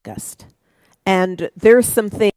August. And there's some things.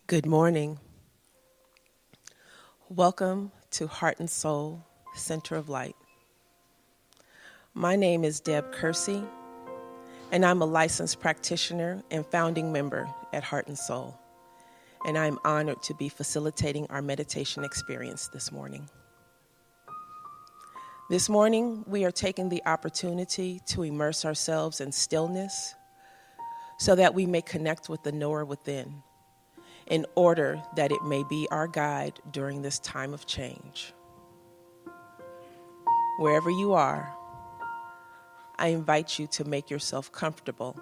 Good morning. Welcome to Heart and Soul Center of Light. My name is Deb Kersey, and I'm a licensed practitioner and founding member at Heart and Soul. And I'm honored to be facilitating our meditation experience this morning. This morning, we are taking the opportunity to immerse ourselves in stillness so that we may connect with the knower within, in order that it may be our guide during this time of change. Wherever you are, I invite you to make yourself comfortable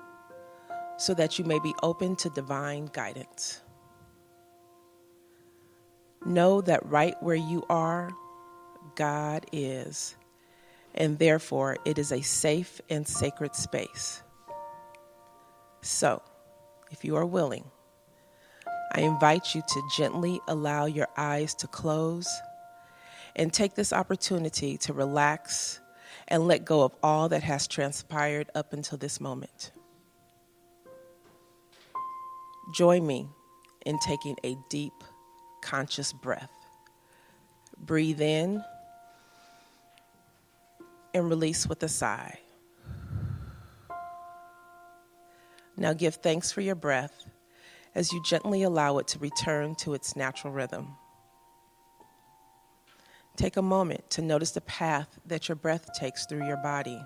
so that you may be open to divine guidance. Know that right where you are, God is, and therefore it is a safe and sacred space. So, if you are willing, I invite you to gently allow your eyes to close and take this opportunity to relax and let go of all that has transpired up until this moment. Join me in taking a deep, conscious breath. Breathe in and release with a sigh. Now give thanks for your breath as you gently allow it to return to its natural rhythm. Take a moment to notice the path that your breath takes through your body.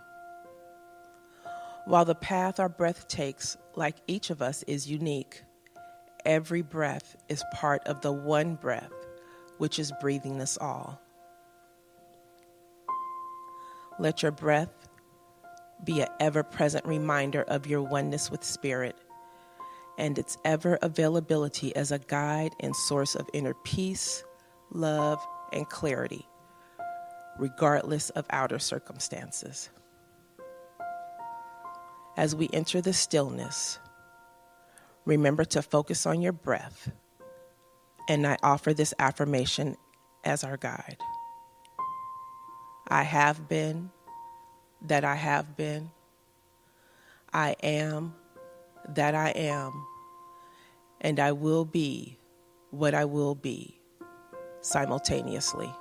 While the path our breath takes, like each of us, is unique, every breath is part of the one breath, which is breathing us all. Let your breath be an ever-present reminder of your oneness with Spirit and its ever-availability as a guide and source of inner peace, love, and clarity, regardless of outer circumstances. As we enter the stillness, remember to focus on your breath, and I offer this affirmation as our guide. I have been that I have been. I am that I am. And I will be what I will be simultaneously.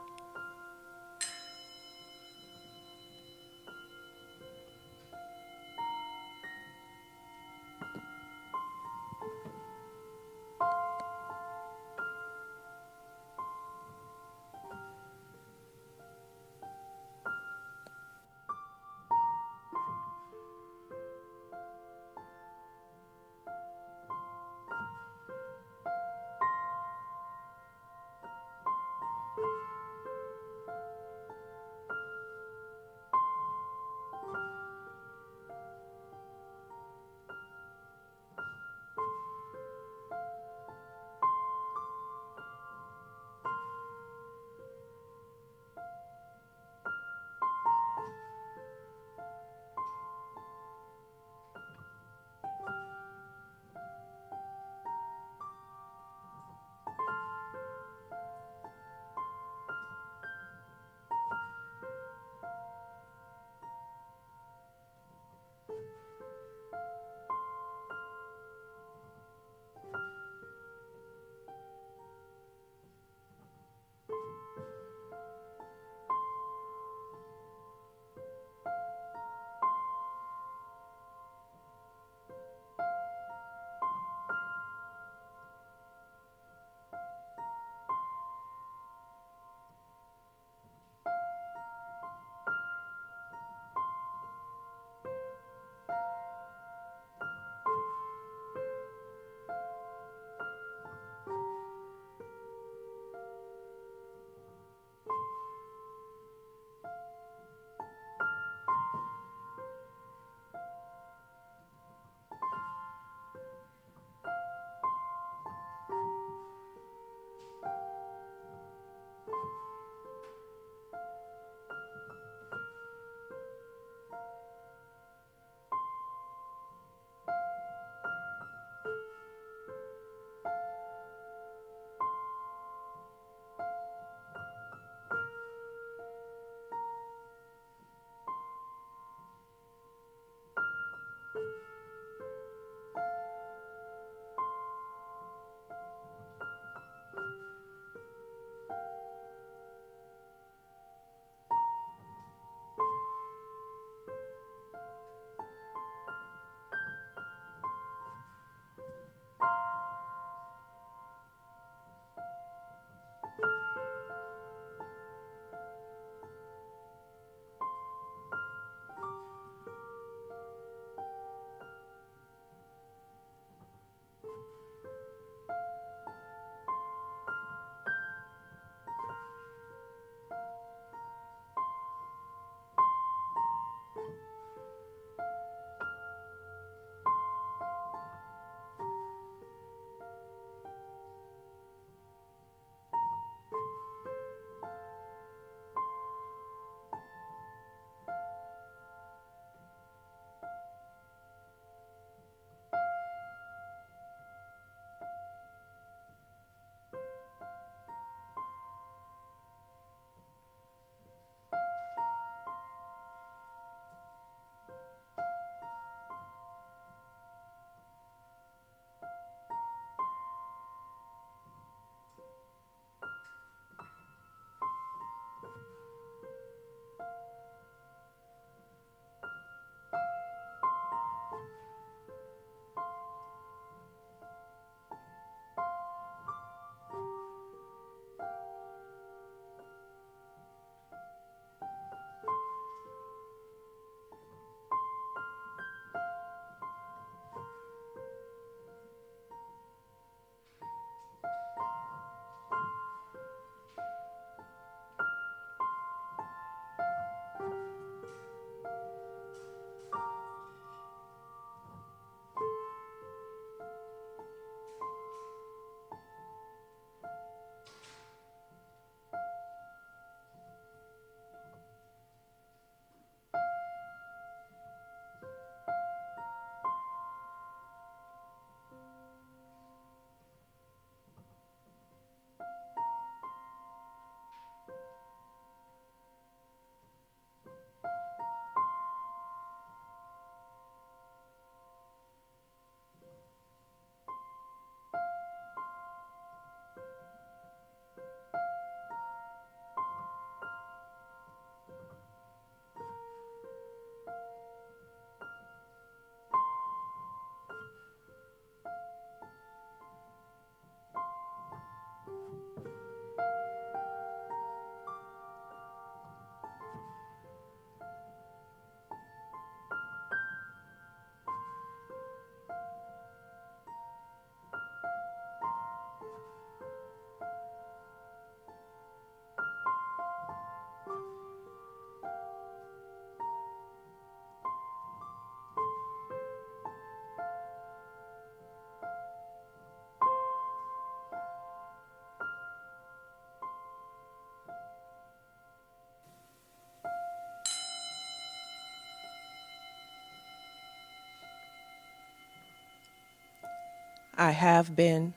I have been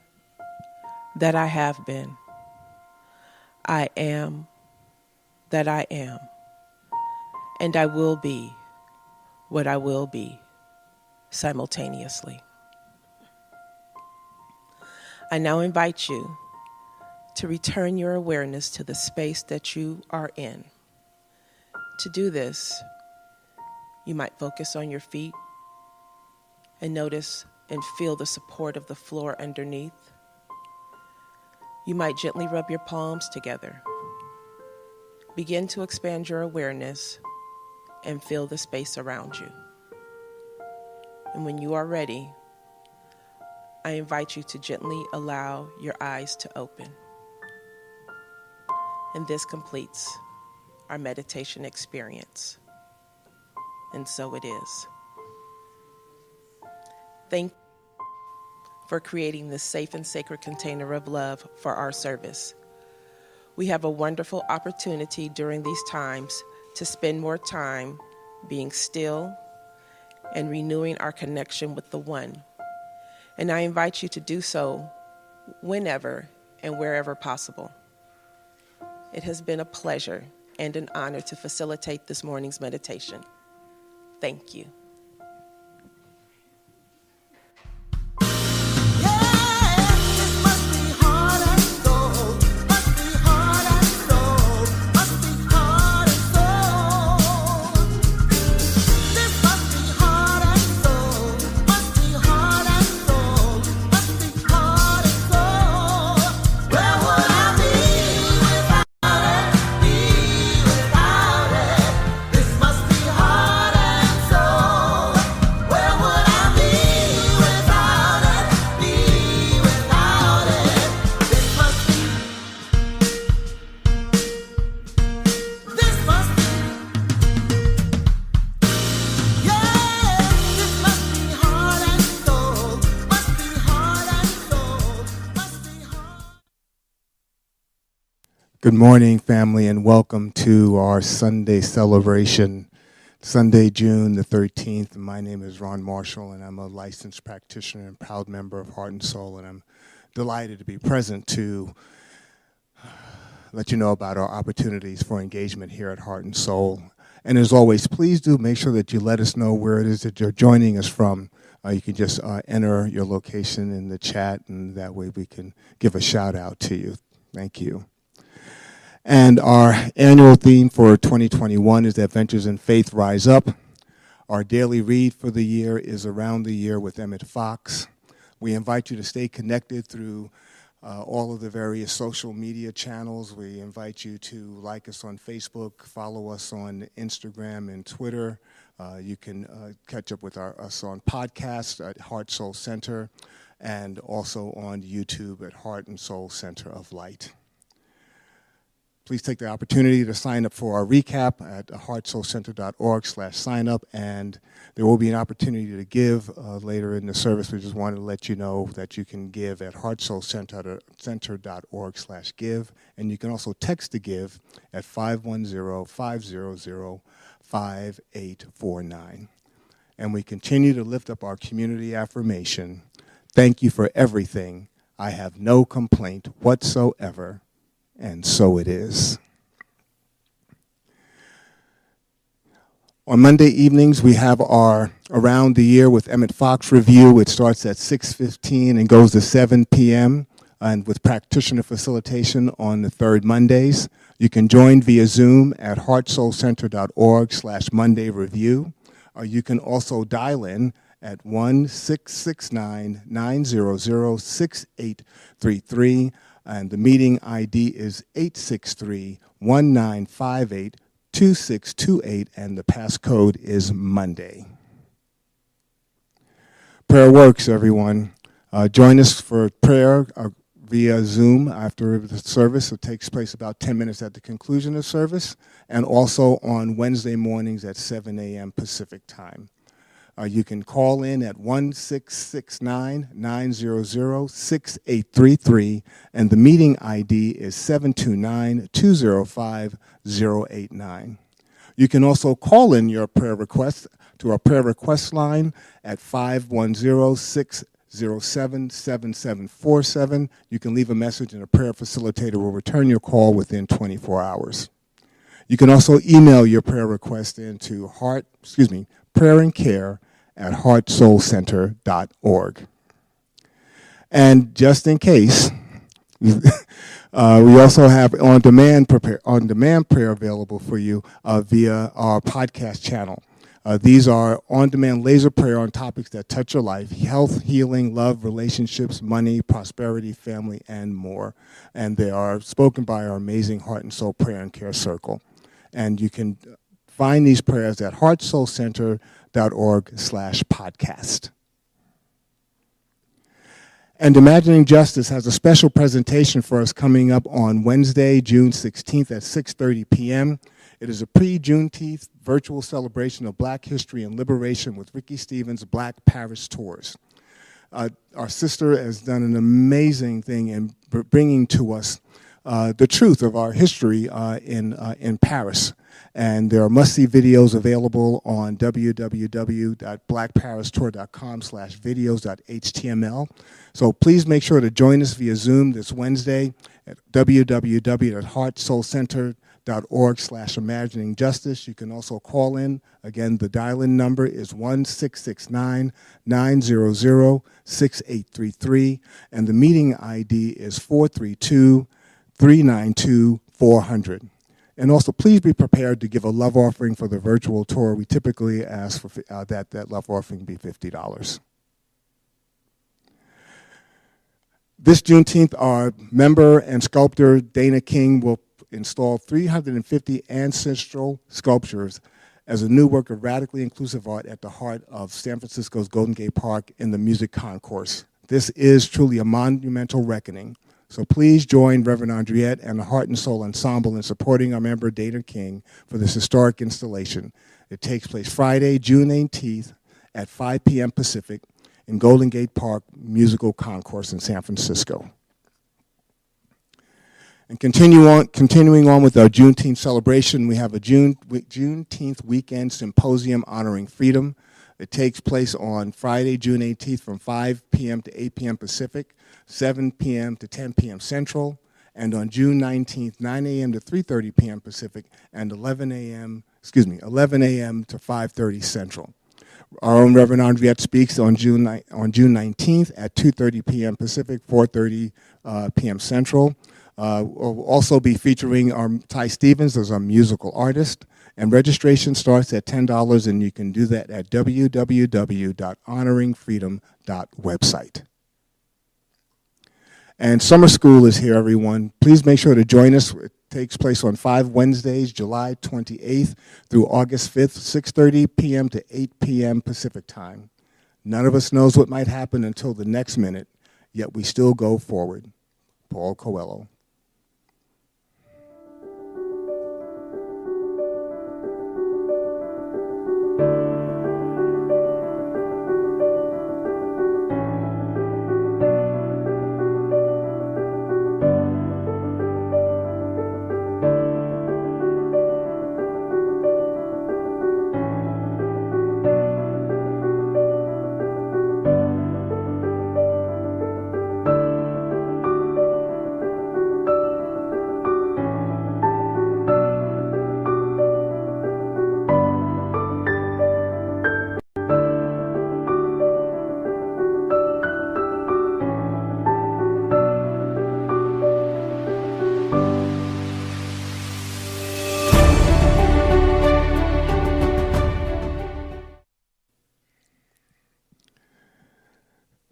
that I have been. I am that I am. And I will be what I will be simultaneously. I now invite you to return your awareness to the space that you are in. To do this, you might focus on your feet and notice and feel the support of the floor underneath. You might gently rub your palms together. Begin to expand your awareness and feel the space around you. And when you are ready, I invite you to gently allow your eyes to open. And this completes our meditation experience. And so it is. Thank you for creating this safe and sacred container of love for our service. We have a wonderful opportunity during these times to spend more time being still and renewing our connection with the One. And I invite you to do so whenever and wherever possible. It has been a pleasure and an honor to facilitate this morning's meditation. Thank you. Good morning, family, and welcome to our Sunday celebration, Sunday, June the 13th. My name is Ron Marshall, and I'm a licensed practitioner and proud member of Heart and Soul, and I'm delighted to be present to let you know about our opportunities for engagement here at Heart and Soul. And as always, please do make sure that you let us know where it is that you're joining us from. You can just enter your location in the chat, and that way we can give a shout out to you. Thank you. And our annual theme for 2021 is Adventures in Faith Rise Up. Our daily read for the year is Around the Year with Emmett Fox. We invite you to stay connected through all of the various social media channels. We invite you to like us on Facebook, follow us on Instagram and Twitter. You can catch up with us on podcasts at Heart Soul Center and also on YouTube at Heart and Soul Center of Light. Please take the opportunity to sign up for our recap at heartsoulcenter.org/sign-up, and there will be an opportunity to give later in the service. We just wanted to let you know that you can give at heartsoulcenter.org/give, and you can also text to give at 510-500-5849. And we continue to lift up our community affirmation. Thank you for everything. I have no complaint whatsoever. And so it is. On Monday evenings, we have our Around the Year with Emmett Fox review. It starts at 6:15 and goes to 7 p.m. and with practitioner facilitation on the third Mondays. You can join via Zoom at heartsoulcenter.org/Monday review. You can also dial in at 1-669-900-6833. And the meeting ID is 863-1958-2628, and the passcode is Monday. Prayer works, everyone. Join us for prayer via Zoom after the service. It takes place about 10 minutes at the conclusion of service, and also on Wednesday mornings at 7 a.m. Pacific time. You can call in at 1-669-900-6833, and the meeting ID is 729-205-089. You can also call in your prayer request to our prayer request line at 510-6 888-888-077747. You can leave a message and a prayer facilitator will return your call within 24 hours. You can also email your prayer request into prayerandcare@heartsoulcenter.org. And just in case, we also have on-demand prayer available for you via our podcast channel. These are on-demand laser prayer on topics that touch your life: health, healing, love, relationships, money, prosperity, family, and more. And they are spoken by our amazing Heart and Soul Prayer and Care Circle. And you can find these prayers at heartsoulcenter.org/podcast. And Imagining Justice has a special presentation for us coming up on Wednesday, June 16th at 6:30 p.m. It is a pre-Juneteenth virtual celebration of Black history and liberation with Ricky Stevens' Black Paris Tours. Our sister has done an amazing thing in bringing to us the truth of our history in Paris. And there are must-see videos available on www.blackparistour.com/videos.html. So please make sure to join us via Zoom this Wednesday at www.heartsoulcenter.org/imagining justice. You can also call in. Again, the dial-in number is 1-669-900-6833, and the meeting ID is 432-392-400. And also, please be prepared to give a love offering for the virtual tour. We typically ask for that love offering be $50. This Juneteenth, our member and sculptor Dana King will install 350 ancestral sculptures as a new work of radically inclusive art at the heart of San Francisco's Golden Gate Park in the Music Concourse. This is truly a monumental reckoning. So please join Reverend Andriette and the Heart and Soul Ensemble in supporting our member Dana King for this historic installation. It takes place Friday, June 18th at 5 p.m. Pacific in Golden Gate Park Musical Concourse in San Francisco. And continuing on with our Juneteenth celebration, we have a Juneteenth weekend symposium honoring freedom. It takes place on Friday, June 18th from 5 p.m. to 8 p.m. Pacific, 7 p.m. to 10 p.m. Central, and on June 19th, 9 a.m. to 3:30 p.m. Pacific, and 11 a.m. to 5:30 Central. Our own Reverend Andriette speaks on June 19th at 2:30 p.m. Pacific, 4:30 p.m. Central. We'll also be featuring Ty Stevens as our musical artist. And registration starts at $10, and you can do that at www.honoringfreedom.website. And summer school is here, everyone. Please make sure to join us. It takes place on 5 Wednesdays, July 28th through August 5th, 6:30 p.m. to 8 p.m. Pacific time. None of us knows what might happen until the next minute, yet we still go forward. Paul Coelho.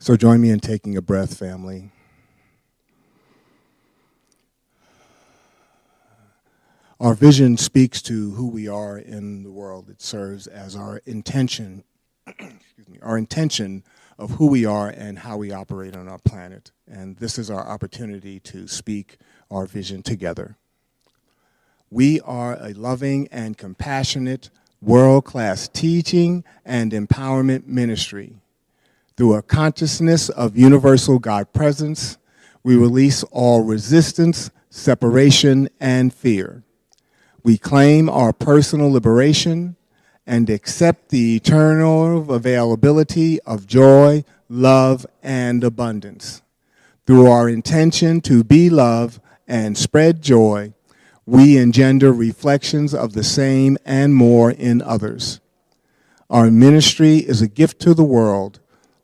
So join me in taking a breath, family. Our vision speaks to who we are in the world. It serves as our intention, our intention of who we are and how we operate on our planet. And this is our opportunity to speak our vision together. We are a loving and compassionate, world-class teaching and empowerment ministry. Through a consciousness of universal God presence, we release all resistance, separation, and fear. We claim our personal liberation and accept the eternal availability of joy, love, and abundance. Through our intention to be love and spread joy, we engender reflections of the same and more in others. Our ministry is a gift to the world,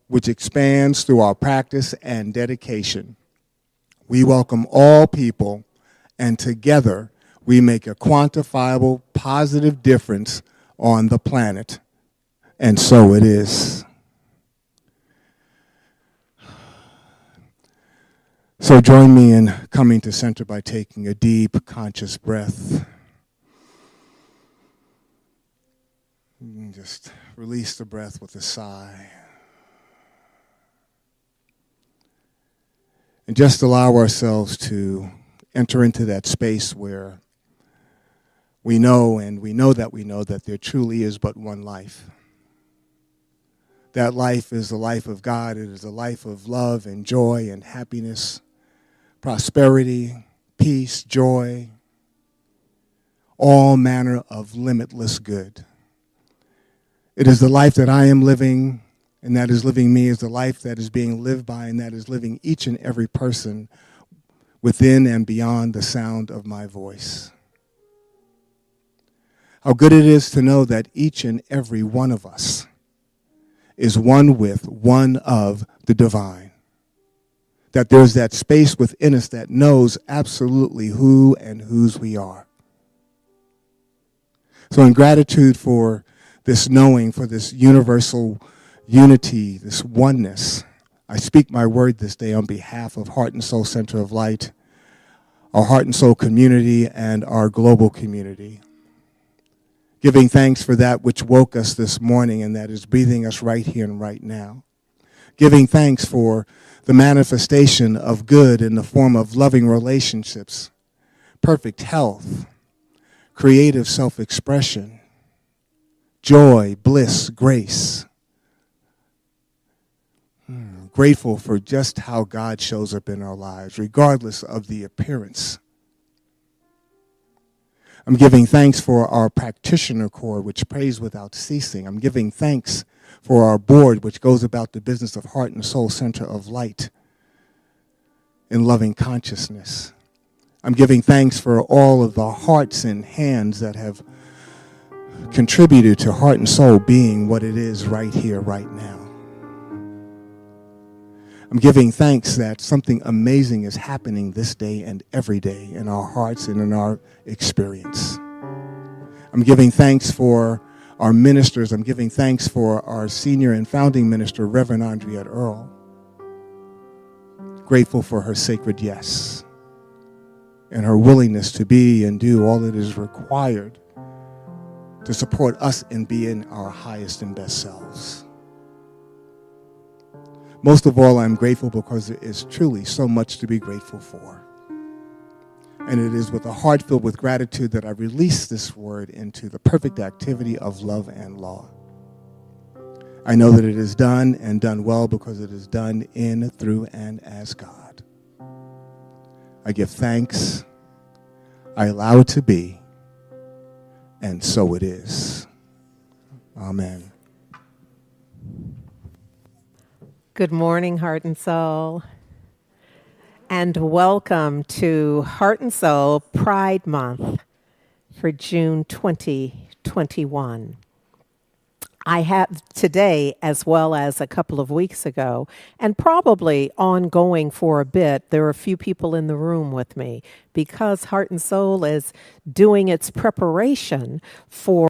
which expands through our practice and dedication. We welcome all people, and together we make a quantifiable, positive difference on the planet. And so it is. So join me in coming to center by taking a deep, conscious breath. And just release the breath with a sigh. And just allow ourselves to enter into that space where we know that there truly is but one life. That life is the life of God. It is a life of love and joy and happiness, prosperity, peace, joy, all manner of limitless good. It is the life that I am living, and that is living me, is the life that is being lived by, and that is living each and every person within and beyond the sound of my voice. How good it is to know that each and every one of us is one with, one of the divine. That there's that space within us that knows absolutely who and whose we are. So in gratitude for this knowing, for this universal unity, this oneness, I speak my word this day on behalf of Heart and Soul Center of Light, our Heart and Soul community, and our global community. Giving thanks for that which woke us this morning and that is breathing us right here and right now. Giving thanks for the manifestation of good in the form of loving relationships, perfect health, creative self-expression, joy, bliss, grace. Grateful for just how God shows up in our lives, regardless of the appearance. I'm giving thanks for our practitioner corps, which prays without ceasing. I'm giving thanks for our board, which goes about the business of Heart and Soul Center of Light in loving consciousness. I'm giving thanks for all of the hearts and hands that have contributed to Heart and Soul being what it is right here, right now. I'm giving thanks that something amazing is happening this day and every day in our hearts and in our experience. I'm giving thanks for our ministers. I'm giving thanks for our senior and founding minister, Reverend Andriette Earl. Grateful for her sacred yes and her willingness to be and do all that is required to support us in being our highest and best selves. Most of all, I'm grateful because there is truly so much to be grateful for. And it is with a heart filled with gratitude that I release this word into the perfect activity of love and law. I know that it is done and done well because it is done in, through, and as God. I give thanks. I allow it to be. And so it is. Amen. Good morning, Heart and Soul, and welcome to Heart and Soul Pride Month for June 2021. I have today, as well as a couple of weeks ago, and probably ongoing for a bit, there are a few people in the room with me because Heart and Soul is doing its preparation for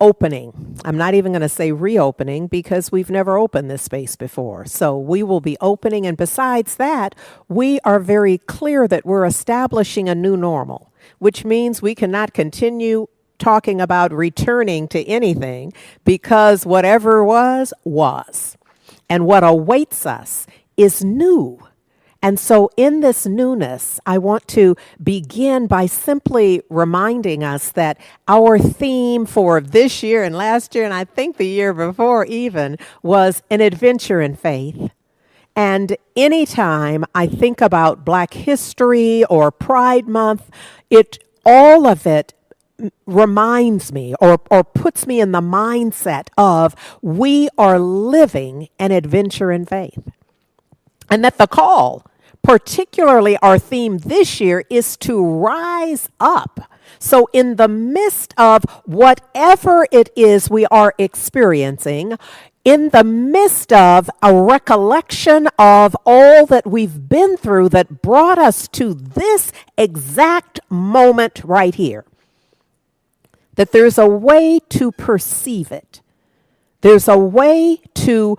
opening. I'm not even going to say reopening because we've never opened this space before. So we will be opening. And besides that, we are very clear that we're establishing a new normal, which means we cannot continue talking about returning to anything because whatever was. And what awaits us is new. And so in this newness, I want to begin by simply reminding us that our theme for this year and last year, and I think the year before even, was an adventure in faith. And anytime I think about Black History or Pride Month, all of it reminds me or puts me in the mindset of we are living an adventure in faith. And that the call, particularly our theme this year, is to rise up. So in the midst of whatever it is we are experiencing, in the midst of a recollection of all that we've been through that brought us to this exact moment right here, that there's a way to perceive it. There's a way to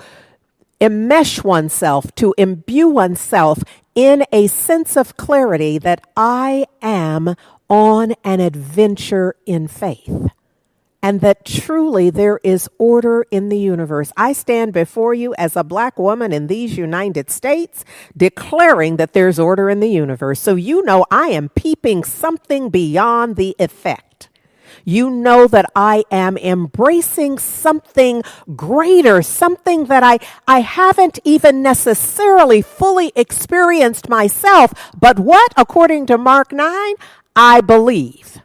enmesh oneself, to imbue oneself in a sense of clarity that I am on an adventure in faith, and that truly there is order in the universe. I stand before you as a black woman in these United States declaring that there's order in the universe. So you know I am peeping something beyond the effect. You know that I am embracing something greater, something that I haven't even necessarily fully experienced myself. But what, according to Mark 9, I believe.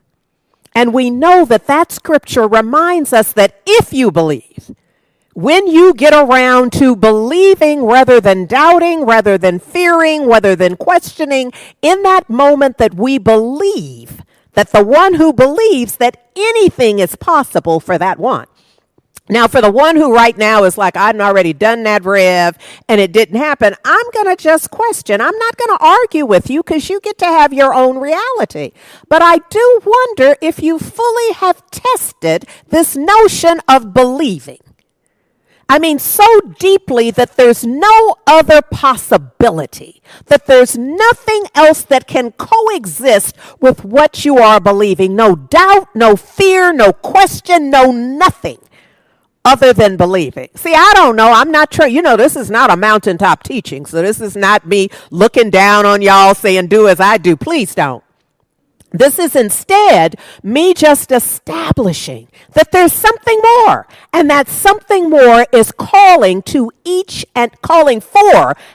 And we know that that scripture reminds us that if you believe, when you get around to believing rather than doubting, rather than fearing, rather than questioning, in that moment that we believe, that the one who believes that anything is possible for that one. Now, for the one who right now is like, I've already done that, Rev, and it didn't happen, I'm going to just question. I'm not going to argue with you because you get to have your own reality. But I do wonder if you fully have tested this notion of believing. I mean, so deeply that there's no other possibility, that there's nothing else that can coexist with what you are believing. No doubt, no fear, no question, no nothing other than believing. See, I don't know. I'm not sure. You know, this is not a mountaintop teaching. So this is not me looking down on y'all saying, do as I do. Please don't. This is instead me just establishing that there's something more, and that something more is calling for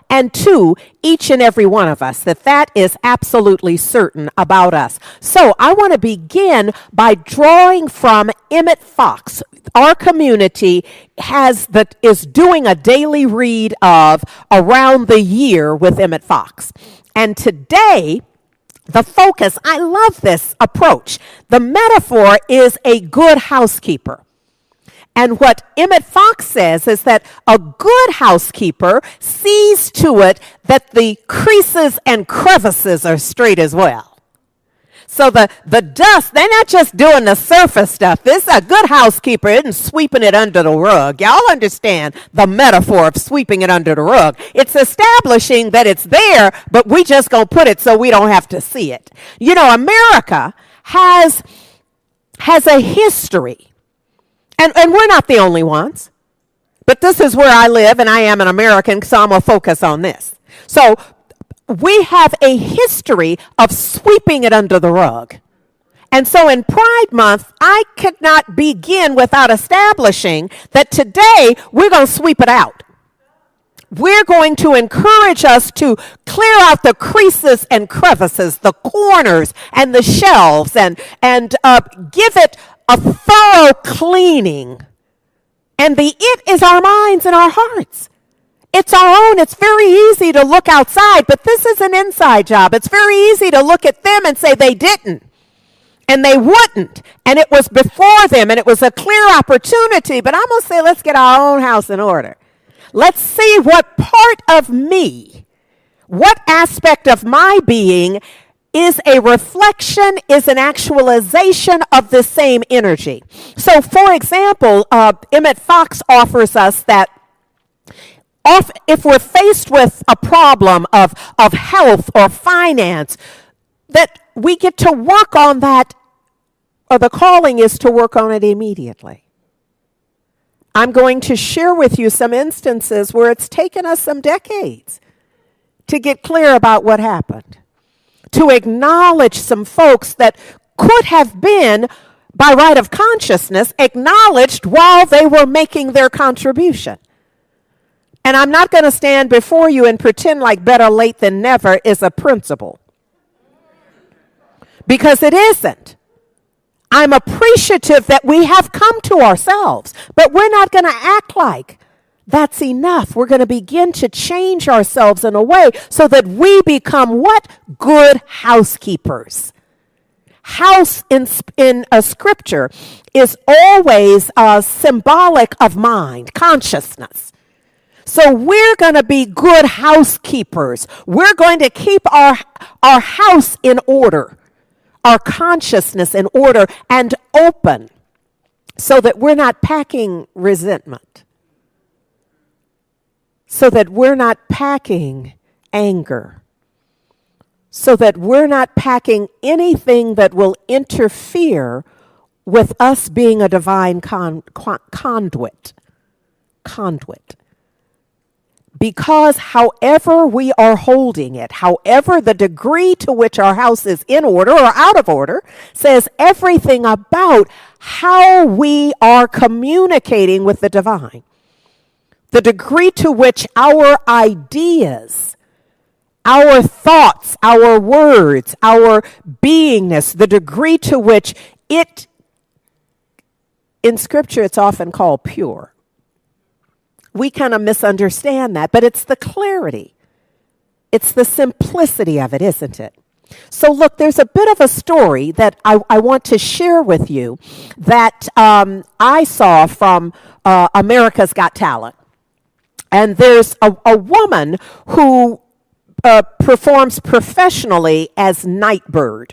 and to each and every one of us, that is absolutely certain about us. So I want to begin by drawing from Emmett Fox. Our community is doing a daily read of Around the Year with Emmett Fox. And today, the focus, I love this approach. The metaphor is a good housekeeper. And what Emmett Fox says is that a good housekeeper sees to it that the creases and crevices are straight as well. So the dust, they're not just doing the surface stuff. This a good housekeeper isn't sweeping it under the rug. Y'all understand the metaphor of sweeping it under the rug. It's establishing that it's there, but we just gonna put it so we don't have to see it. You know, America has a history, and we're not the only ones, but this is where I live, and I am an American, so I'm gonna focus on this. So we have a history of sweeping it under the rug. And so in Pride Month, I could not begin without establishing that today we're going to sweep it out. We're going to encourage us to clear out the creases and crevices, the corners and the shelves, and give it a thorough cleaning. And the it is our minds and our hearts. It's our own. It's very easy to look outside, but this is an inside job. It's very easy to look at them and say they didn't, and they wouldn't, and it was before them, and it was a clear opportunity. But I'm going to say, let's get our own house in order. Let's see what part of me, what aspect of my being is a reflection, is an actualization of the same energy. So, for example, Emmett Fox offers us that if we're faced with a problem of health or finance, that we get to work on that, or the calling is to work on it immediately. I'm going to share with you some instances where it's taken us some decades to get clear about what happened, to acknowledge some folks that could have been, by right of consciousness, acknowledged while they were making their contribution. And I'm not going to stand before you and pretend like better late than never is a principle. Because it isn't. I'm appreciative that we have come to ourselves, but we're not going to act like that's enough. We're going to begin to change ourselves in a way so that we become what? Good housekeepers. House in a scripture is always symbolic of mind, consciousness. So we're going to be good housekeepers. We're going to keep our house in order, our consciousness in order and open so that we're not packing resentment, so that we're not packing anger, so that we're not packing anything that will interfere with us being a divine conduit. Because however we are holding it, however the degree to which our house is in order or out of order, says everything about how we are communicating with the divine. The degree to which our ideas, our thoughts, our words, our beingness, the degree to which it, in Scripture, it's often called pure. We kind of misunderstand that, but it's the clarity. It's the simplicity of it, isn't it? So look, there's a bit of a story that I want to share with you that I saw from America's Got Talent. And there's a woman who performs professionally as Nightbird.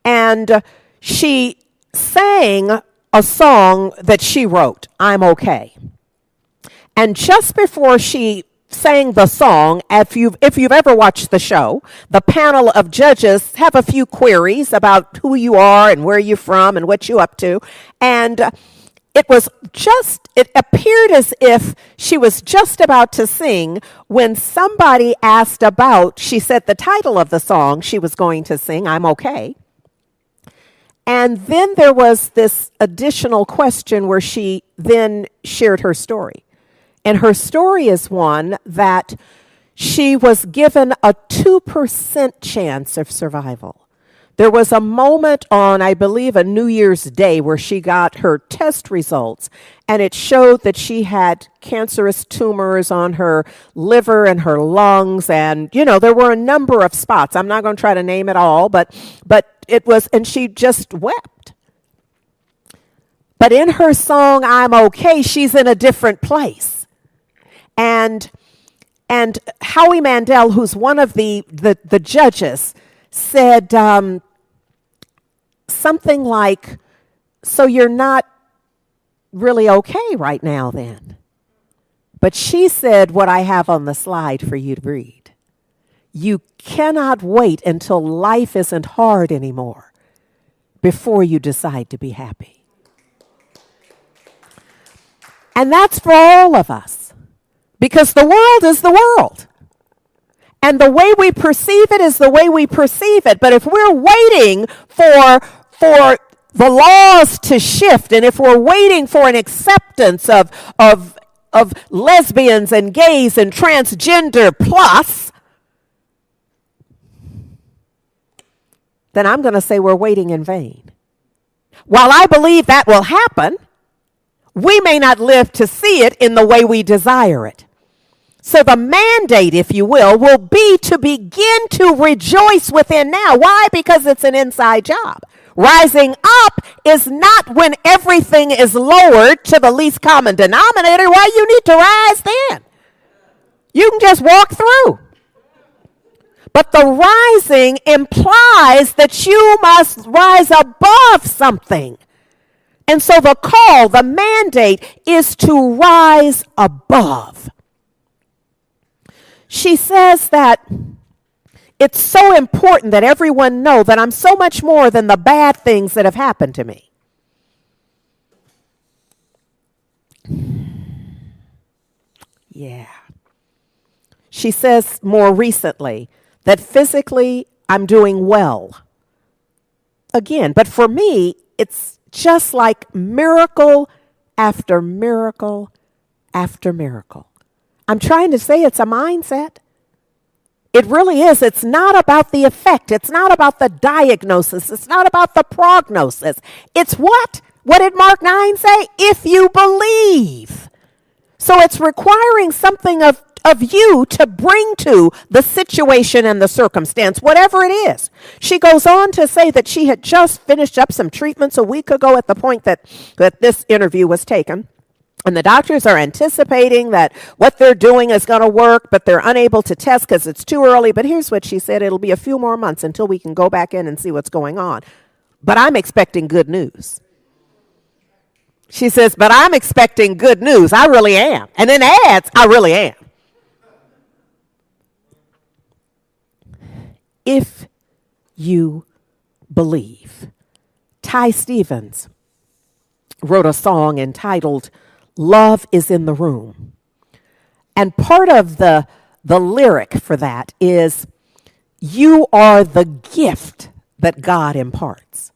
And she sang a song that she wrote, I'm Okay. And just before she sang the song, if you've ever watched the show, the panel of judges have a few queries about who you are and where you're from and what you're up to. And it appeared as if she was just about to sing when somebody asked about, she said the title of the song she was going to sing, I'm Okay. And then there was this additional question where she then shared her story. And her story is one that she was given a 2% chance of survival. There was a moment on, I believe, a New Year's Day where she got her test results, and it showed that she had cancerous tumors on her liver and her lungs, and, there were a number of spots. I'm not going to try to name it all, but it was, and she just wept. But in her song, I'm Okay, she's in a different place. And Howie Mandel, who's one of the judges, said something like, so you're not really okay right now then. But she said what I have on the slide for you to read. You cannot wait until life isn't hard anymore before you decide to be happy. And that's for all of us. Because the world is the world. And the way we perceive it is the way we perceive it. But if we're waiting for the laws to shift, and if we're waiting for an acceptance of lesbians and gays and transgender plus, then I'm going to say we're waiting in vain. While I believe that will happen, we may not live to see it in the way we desire it. So the mandate, if you will be to begin to rejoice within now. Why? Because it's an inside job. Rising up is not when everything is lowered to the least common denominator. Why you need to rise then? You can just walk through. But the rising implies that you must rise above something. And so the call, the mandate, is to rise above. She says that it's so important that everyone know that I'm so much more than the bad things that have happened to me. Yeah. She says more recently that physically I'm doing well. Again, but for me, it's just like miracle after miracle after miracle. I'm trying to say it's a mindset. It really is. It's not about the effect. It's not about the diagnosis. It's not about the prognosis. It's what? What did Mark 9 say? If you believe. So it's requiring something of you to bring to the situation and the circumstance, whatever it is. She goes on to say that she had just finished up some treatments a week ago at the point that this interview was taken. And the doctors are anticipating that what they're doing is going to work, but they're unable to test because it's too early. But here's what she said. It'll be a few more months until we can go back in and see what's going on. But I'm expecting good news. She says, but I'm expecting good news. I really am. And then adds, I really am. If you believe. Ty Stevens wrote a song entitled Love is in the Room. And part of the lyric for that is, you are the gift that God imparts.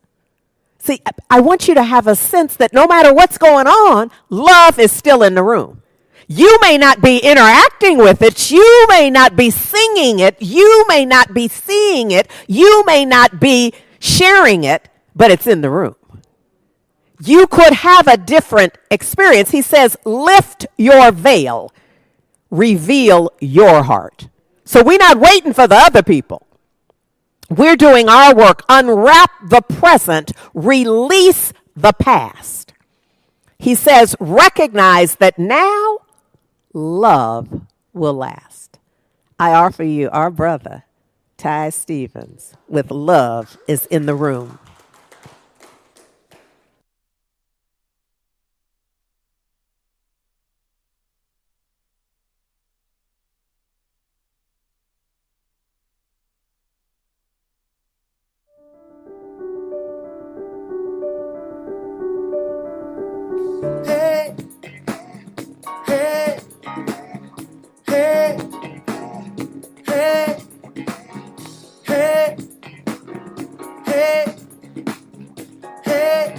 See, I want you to have a sense that no matter what's going on, love is still in the room. You may not be interacting with it. You may not be singing it. You may not be seeing it. You may not be sharing it, but it's in the room. You could have a different experience. He says, lift your veil, reveal your heart. So we're not waiting for the other people. We're doing our work. Unwrap the present, release the past. He says, recognize that now love will last. I offer you our brother, Ty Stevens, with Love is in the Room. Hey, hey, hey, hey, hey, hey, hey,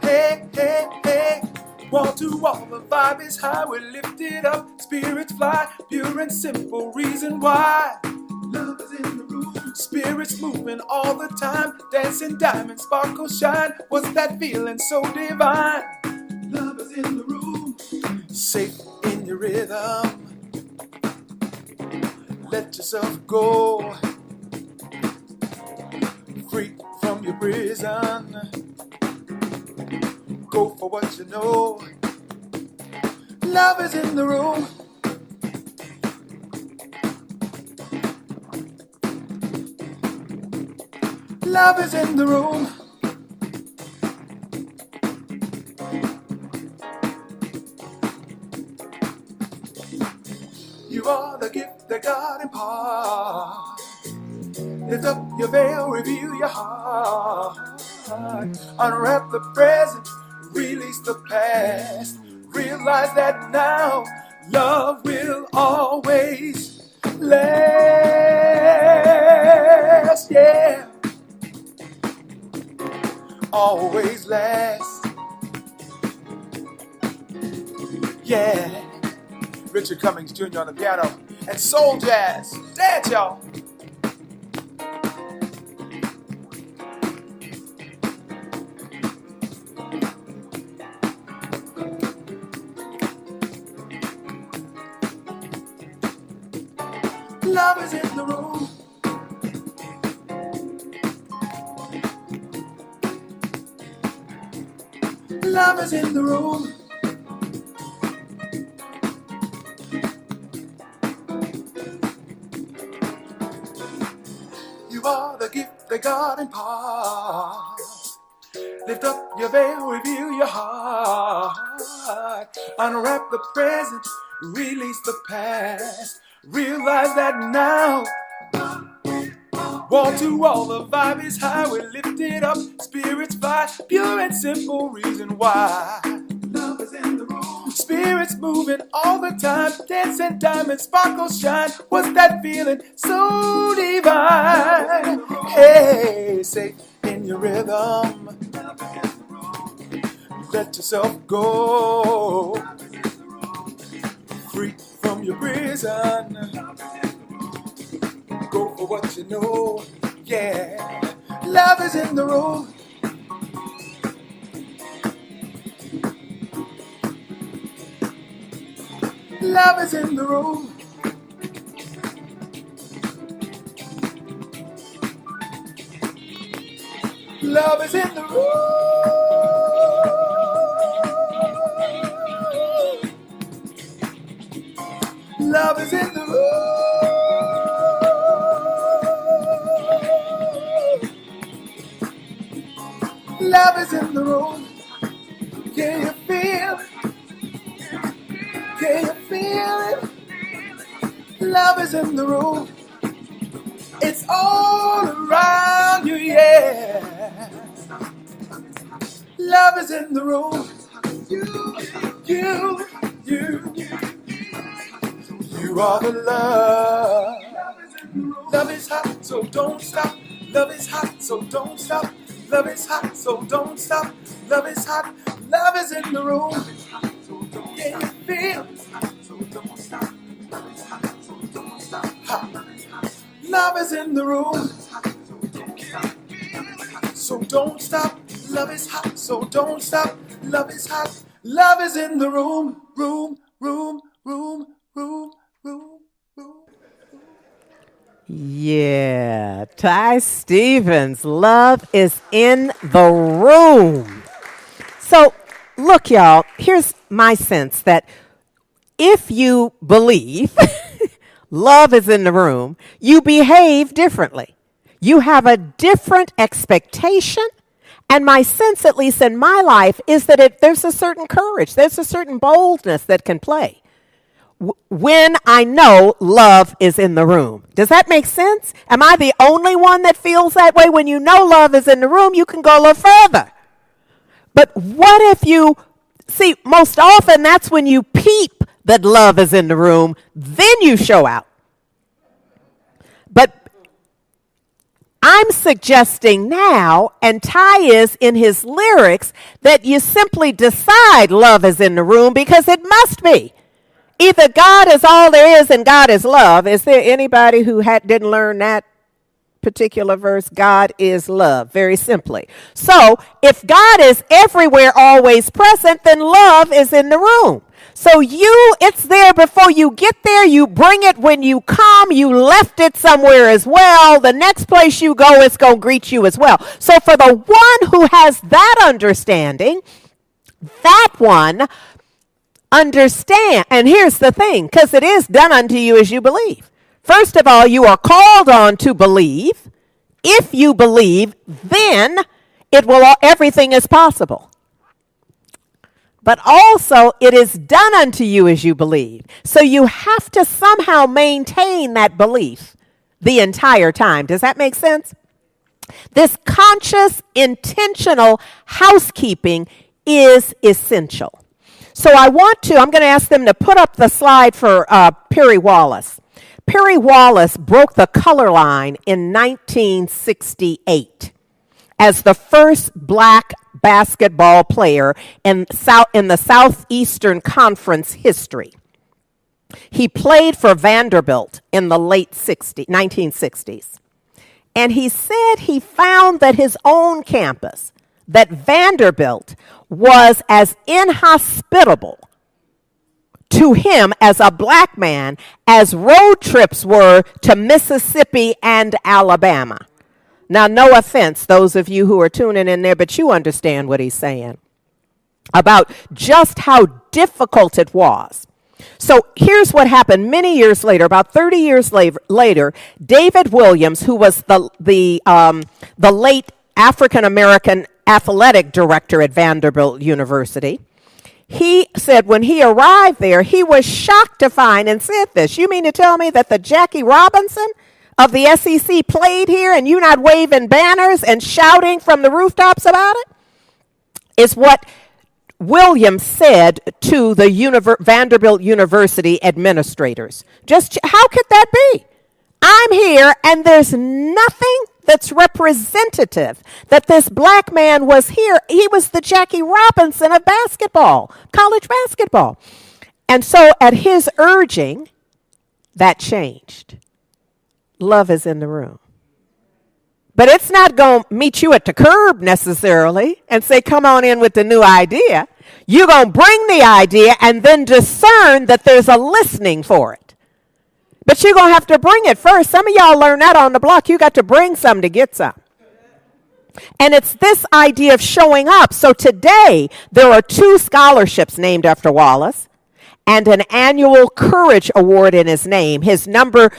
hey, hey, hey. Wall to wall, the vibe is high, we're lifted up, spirits fly, pure and simple reason why. Love is in the room, spirits moving all the time, dancing diamonds, sparkle shine. What's that feeling so divine? Love is in the room, safe in your rhythm. Let yourself go, free from your prison. Go for what you know. Love is in the room. Love is in the room. You are the gift that God imparts. Lift up your veil, reveal your heart. Unwrap the present, release the past. Realize that now love will always last. Yeah, always last. Yeah. Richard Cummings Jr. on the piano and soul jazz. Dance, y'all. Love is in the room. Love is in the room. You are the gift that God imparts. Lift up your veil, reveal your heart. Unwrap the present, release the past. Realize that now. Wall to wall, the vibe is high. We're lifted up, spirits fly. Pure and simple reason why. Love is in the room. Spirits moving all the time. Dancing diamonds, sparkle shine. What's that feeling so divine? Hey, safe in your rhythm. Let yourself go. Free from your prison. know, yeah, love is in the room. Love is in the room. Love is in the room. Love is in the room. Love is in the room. Can you feel it? Can you feel it? Love is in the room. It's all around you, yeah. Love is in the room. You are the love. Love is hot, so don't stop. Love is hot, so don't stop. Love is hot, so don't stop. Love is hot. Love is in the room. Can you feel? Hot. Love is in the room. So don't stop. Love is hot, so don't stop. Love is hot. Love is in the room. Room. Yeah, Ty Stevens, love is in the room. So, look, y'all, here's my sense that if you believe love is in the room, you behave differently. You have a different expectation. And my sense, at least in my life, is that there's a certain courage, there's a certain boldness that can play when I know love is in the room. Does that make sense? Am I the only one that feels that way? When you know love is in the room, you can go a little further. But what if you, see, most often that's when you peep that love is in the room, then you show out. But I'm suggesting now, and Ty is in his lyrics, that you simply decide love is in the room because it must be. Either God is all there is and God is love. Is there anybody who didn't learn that particular verse? God is love, very simply. So if God is everywhere, always present, then love is in the room. So it's there before you get there. You bring it when you come. You left it somewhere as well. The next place you go, it's going to greet you as well. So for the one who has that understanding, that one understand. And here's the thing, because it is done unto you as you believe. First of all, you are called on to believe. If you believe, then everything is possible. But also, it is done unto you as you believe. So you have to somehow maintain that belief the entire time. Does that make sense? This conscious, intentional housekeeping is essential. So I'm going to ask them to put up the slide for Perry Wallace. Perry Wallace broke the color line in 1968 as the first black basketball player in the Southeastern Conference history. He played for Vanderbilt in the late 1960s. And he said he found that his own campus, that Vanderbilt, was as inhospitable to him as a black man as road trips were to Mississippi and Alabama. Now, no offense, those of you who are tuning in there, but you understand what he's saying about just how difficult it was. So here's what happened many years later, about 30 years later, David Williams, who was the late African-American athletic director at Vanderbilt University, he said when he arrived there, he was shocked to find and said this: "You mean to tell me that the Jackie Robinson of the SEC played here and you not waving banners and shouting from the rooftops about it?" Is what Williams said to the Vanderbilt University administrators. Just how could that be? I'm here and there's nothing that's representative that this black man was here. He was the Jackie Robinson of basketball, college basketball. And so at his urging, that changed. Love is in the room. But it's not going to meet you at the curb necessarily and say, come on in with the new idea. You're going to bring the idea and then discern that there's a listening for it. But you're going to have to bring it first. Some of y'all learn that on the block. You got to bring some to get some. And it's this idea of showing up. So today, there are 2 scholarships named after Wallace and an annual Courage Award in his name. His number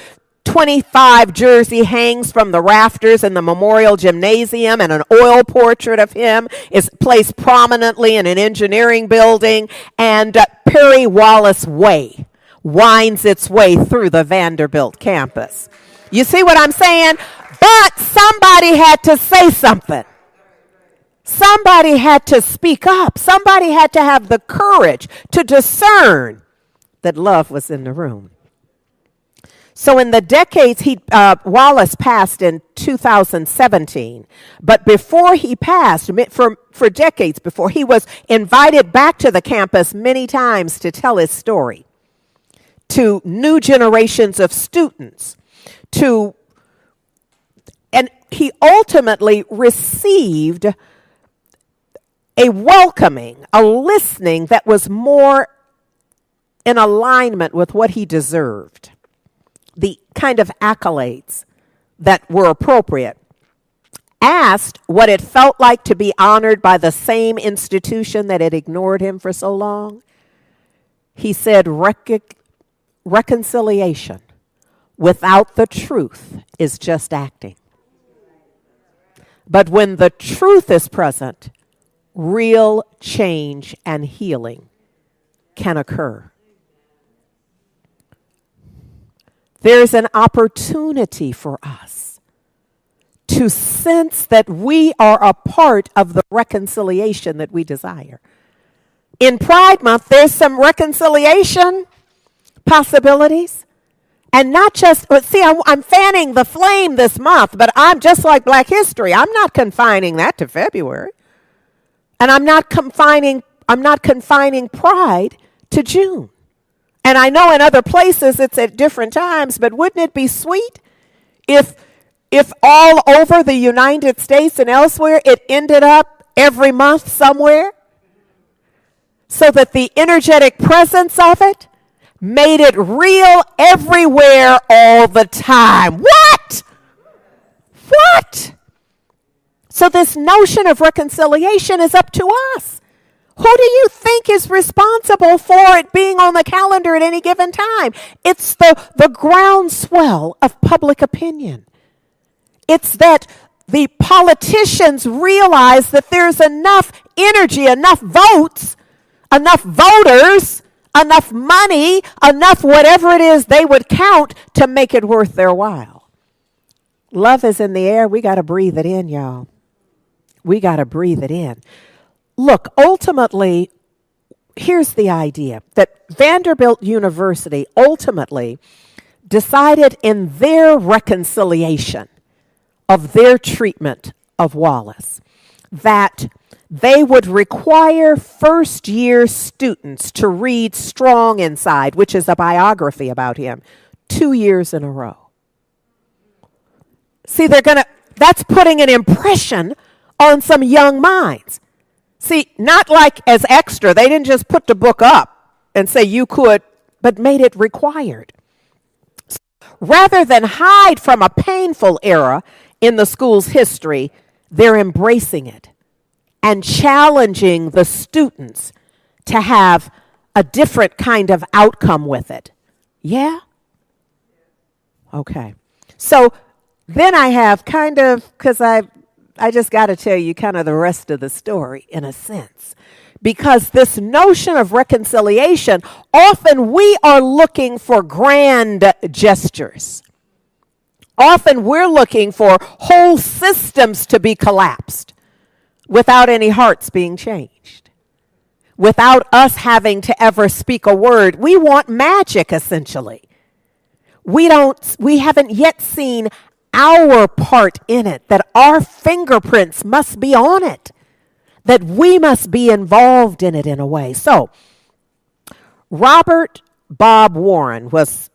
25 jersey hangs from the rafters in the Memorial Gymnasium, and an oil portrait of him is placed prominently in an engineering building. And Perry Wallace Way winds its way through the Vanderbilt campus. You see what I'm saying? But somebody had to say something. Somebody had to speak up. Somebody had to have the courage to discern that love was in the room. So in the decades, Wallace passed in 2017. But before he passed, for decades before, he was invited back to the campus many times to tell his story to new generations of students, and he ultimately received a welcoming, a listening that was more in alignment with what he deserved, the kind of accolades that were appropriate. Asked what it felt like to be honored by the same institution that had ignored him for so long, he said, reconciliation without the truth is just acting. But when the truth is present, real change and healing can occur. There's an opportunity for us to sense that we are a part of the reconciliation that we desire. In Pride Month, there's some reconciliation possibilities. And not just, see, I'm fanning the flame this month, but I'm just like Black History. I'm not confining that to February. And I'm not confining Pride to June. And I know in other places it's at different times, but wouldn't it be sweet if all over the United States and elsewhere it ended up every month somewhere? So that the energetic presence of it made it real everywhere all the time. What? So this notion of reconciliation is up to us. Who do you think is responsible for it being on the calendar at any given time? It's the groundswell of public opinion. It's that the politicians realize that there's enough energy, enough votes, enough voters, enough money, enough whatever it is they would count to make it worth their while. Love is in the air. We got to breathe it in, y'all. We got to breathe it in. Look, ultimately, here's the idea that Vanderbilt University ultimately decided in their reconciliation of their treatment of Wallace that they would require first-year students to read Strong Inside, which is a biography about him, 2 years in a row. See, that's putting an impression on some young minds. See, not like as extra. They didn't just put the book up and say you could, but made it required. Rather than hide from a painful era in the school's history, they're embracing it and challenging the students to have a different kind of outcome with it. Yeah? Okay. So then I have kind of, because I just got to tell you kind of the rest of the story in a sense. Because this notion of reconciliation, often we are looking for grand gestures. Often we're looking for whole systems to be collapsed without any hearts being changed. Without us having to ever speak a word. We want magic, essentially. We haven't yet seen our part in it, that our fingerprints must be on it, that we must be involved in it in a way. So, Robert Bob Warren was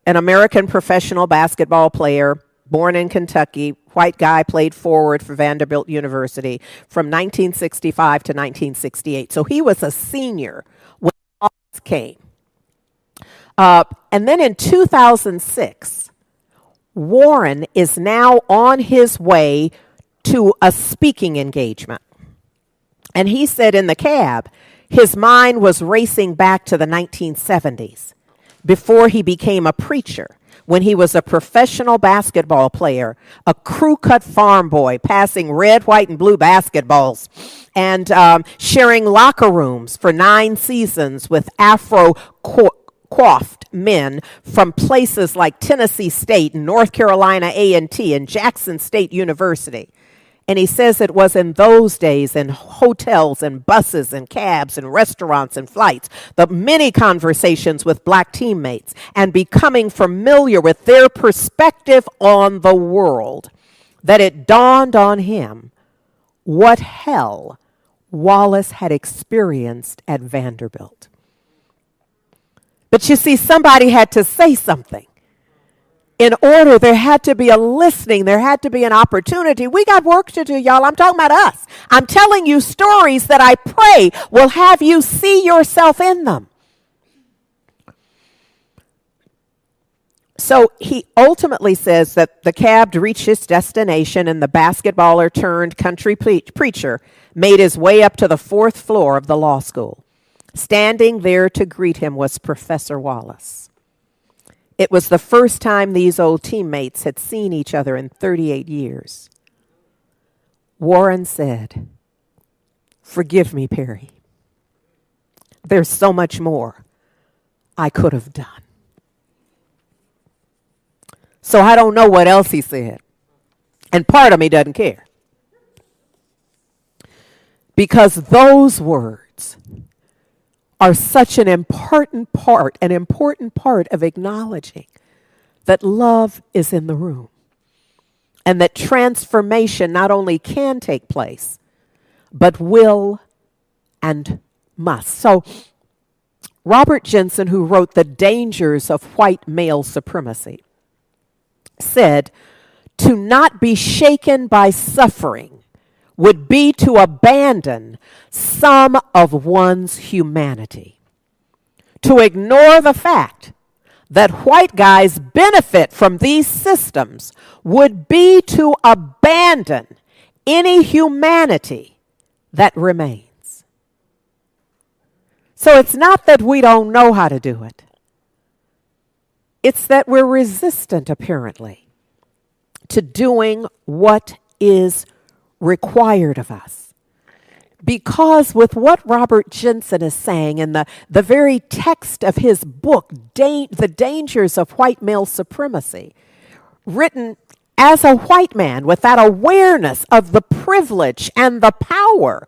an American professional basketball player, born in Kentucky, white guy, played forward for Vanderbilt University from 1965 to 1968. So he was a senior when Wallace came. And then in 2006, Warren is now on his way to a speaking engagement. And he said in the cab, his mind was racing back to the 1970s before he became a preacher, when he was a professional basketball player, a crew-cut farm boy, passing red, white, and blue basketballs, and sharing locker rooms for 9 seasons with Afro-coiffed men from places like Tennessee State and North Carolina A&T and Jackson State University. And he says it was in those days in hotels and buses and cabs and restaurants and flights, the many conversations with black teammates and becoming familiar with their perspective on the world, that it dawned on him what hell Wallace had experienced at Vanderbilt. But you see, somebody had to say something. In order, there had to be a listening. There had to be an opportunity. We got work to do, y'all. I'm talking about us. I'm telling you stories that I pray will have you see yourself in them. So he ultimately says that the cab reached its destination and the basketballer turned country preacher made his way up to the 4th floor of the law school. Standing there to greet him was Professor Wallace. It was the first time these old teammates had seen each other in 38 years. Warren said, "Forgive me, Perry. There's so much more I could have done." So I don't know what else he said. And part of me doesn't care. Because those words are such an important part of acknowledging that love is in the room and that transformation not only can take place, but will and must. So Robert Jensen, who wrote The Dangers of White Male Supremacy, said, "To not be shaken by suffering would be to abandon some of one's humanity. To ignore the fact that white guys benefit from these systems would be to abandon any humanity that remains." So it's not that we don't know how to do it. It's that we're resistant, apparently, to doing what is required of us. Because with what Robert Jensen is saying in the very text of his book, The Dangers of White Male Supremacy, written as a white man with that awareness of the privilege and the power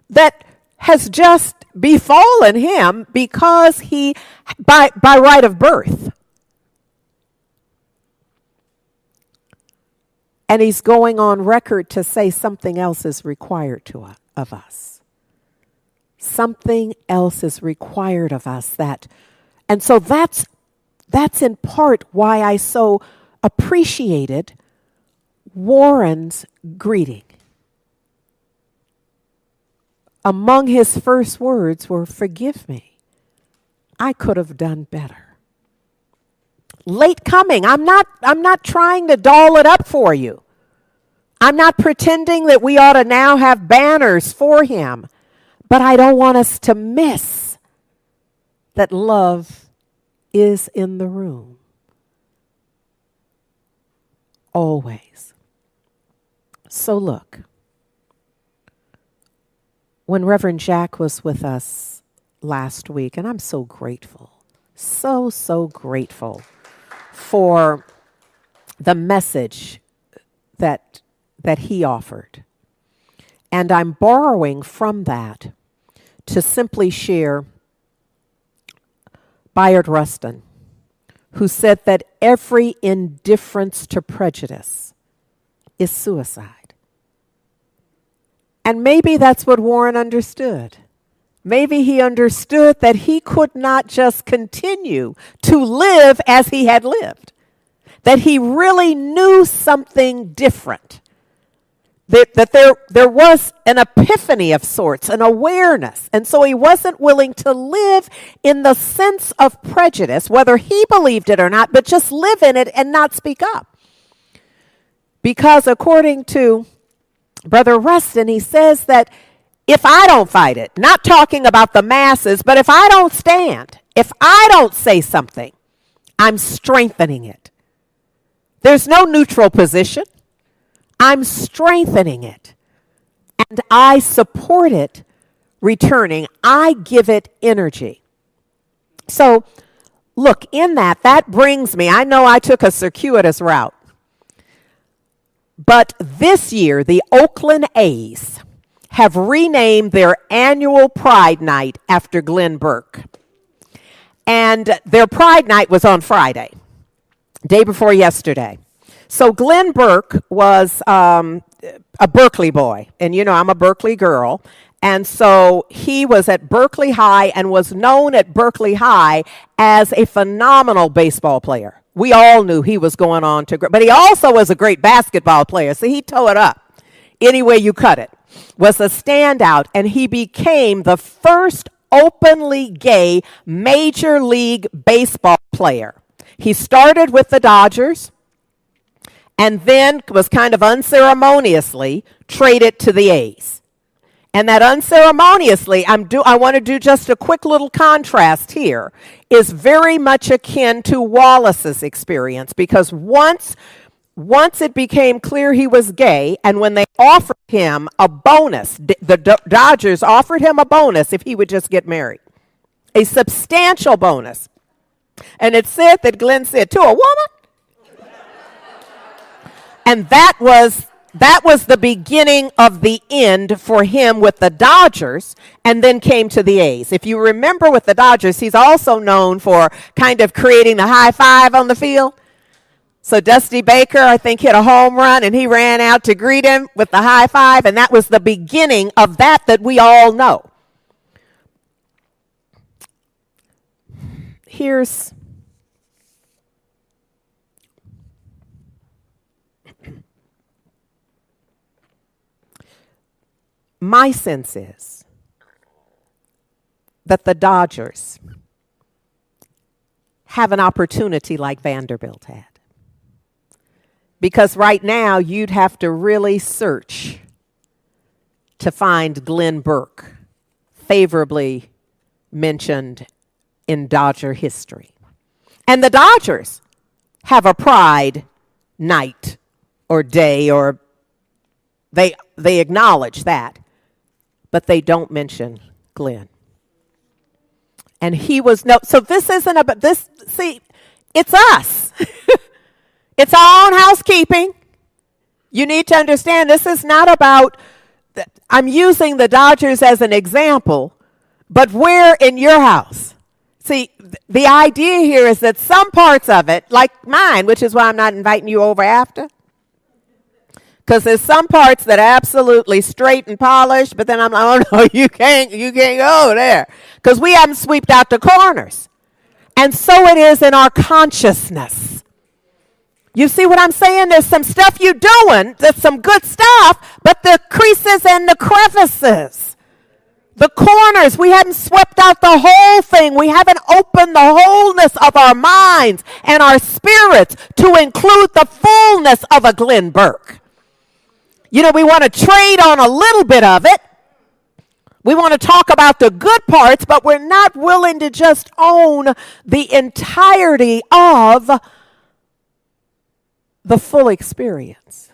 that has just befallen him because he, by right of birth. And he's going on record to say something else is required of us. Something else is required of us. And so that's in part why I so appreciated Warren's greeting. Among his first words were, "Forgive me. I could have done better." Late coming. I'm not trying to doll it up for you. I'm not pretending that we ought to now have banners for him. But I don't want us to miss that love is in the room. Always. So look, when Reverend Jack was with us last week, and I'm so grateful, so grateful for the message that he offered. And I'm borrowing from that to simply share Bayard Rustin, who said that every indifference to prejudice is suicide. And maybe that's what Warren understood. Maybe he understood that he could not just continue to live as he had lived. that he really knew something different. That there was an epiphany of sorts, an awareness. And so he wasn't willing to live in the sense of prejudice, whether he believed it or not, but just live in it and not speak up. Because according to Brother Rustin, he says that if I don't fight it, not talking about the masses, but if I don't stand, if I don't say something, I'm strengthening it. There's no neutral position. I'm strengthening it. And I support it returning. I give it energy. So, look, in that brings me, I know I took a circuitous route. But this year, the Oakland A's have renamed their annual Pride Night after Glenn Burke. And their Pride Night was on Friday, day before yesterday. So Glenn Burke was a Berkeley boy, and you know I'm a Berkeley girl. And so he was at Berkeley High and was known at Berkeley High as a phenomenal baseball player. We all knew he was going on to, but he also was a great basketball player. So he tore it up any way you cut it. Was a standout, and he became the first openly gay Major League Baseball player. He started with the Dodgers and then was kind of unceremoniously traded to the A's. And that unceremoniously, I want to do just a quick little contrast here, is very much akin to Wallace's experience, because once it became clear he was gay, and when they offered him a bonus, the Dodgers offered him a bonus if he would just get married, a substantial bonus. And it said that Glenn said, to a woman? And that was the beginning of the end for him with the Dodgers, and then came to the A's. If you remember with the Dodgers, he's also known for kind of creating the high five on the field. So Dusty Baker, I think, hit a home run, and he ran out to greet him with the high five, and that was the beginning of that we all know. Here's my sense is that the Dodgers have an opportunity like Vanderbilt had. Because right now, you'd have to really search to find Glenn Burke favorably mentioned in Dodger history. And the Dodgers have a Pride night or day, or they acknowledge that, but they don't mention Glenn. And he was so this isn't about this. See, it's us. It's our own housekeeping. You need to understand this is not about, I'm using the Dodgers as an example, but where in your house? See, the idea here is that some parts of it, like mine, which is why I'm not inviting you over after, because there's some parts that are absolutely straight and polished, but then I'm like, oh no, you can't go there, because we haven't swept out the corners. And so it is in our consciousness. You see what I'm saying? There's some stuff you're doing, there's some good stuff, but the creases and the crevices, the corners, we haven't swept out the whole thing. We haven't opened the wholeness of our minds and our spirits to include the fullness of a Glenn Burke. You know, we want to trade on a little bit of it. We want to talk about the good parts, but we're not willing to just own the entirety of the full experience.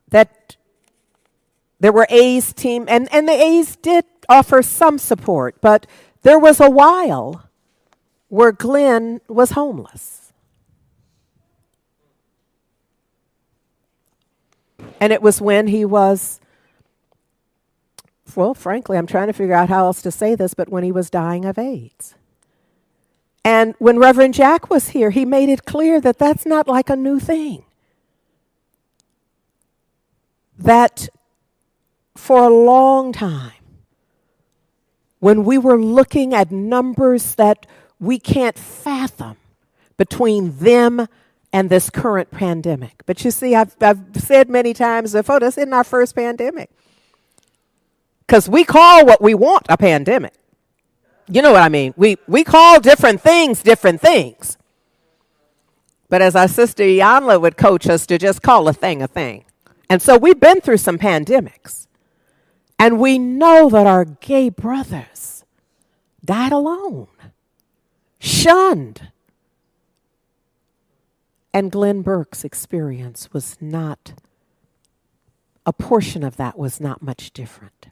That there were A's team, and the A's did offer some support, but there was a while where Glenn was homeless. And it was when he was, well, frankly, I'm trying to figure out how else to say this, but when he was dying of AIDS. And when Reverend Jack was here, he made it clear that that's not like a new thing. That for a long time, when we were looking at numbers that we can't fathom between them and this current pandemic. But you see, I've said many times before, this isn't our first pandemic. Because we call what we want a pandemic. You know what I mean? We call different things different things. But as our sister Iyanla would coach us to just call a thing a thing. And so we've been through some pandemics. And we know that our gay brothers died alone, shunned. And Glenn Burke's experience was not, a portion of that was not much different.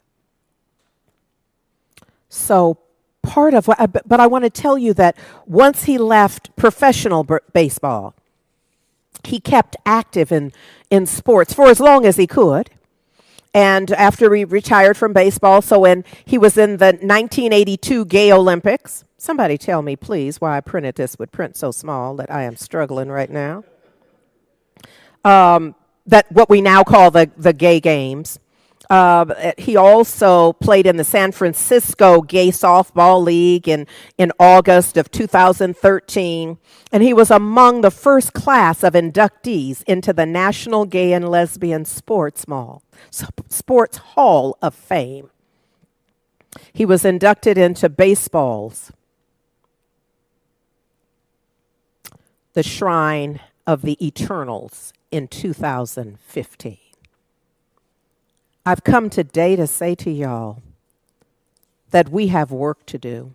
So part of what, but I want to tell you that once he left professional baseball, he kept active in sports for as long as he could. And after he retired from baseball, so when he was in the 1982 Gay Olympics, somebody tell me, please, why I printed this with print so small that I am struggling right now. That what we now call the Gay Games. He also played in the San Francisco Gay Softball League in August of 2013. And he was among the first class of inductees into the National Gay and Lesbian Sports Hall of Fame. He was inducted into baseball's the Shrine of the Eternals in 2015. I've come today to say to y'all that we have work to do.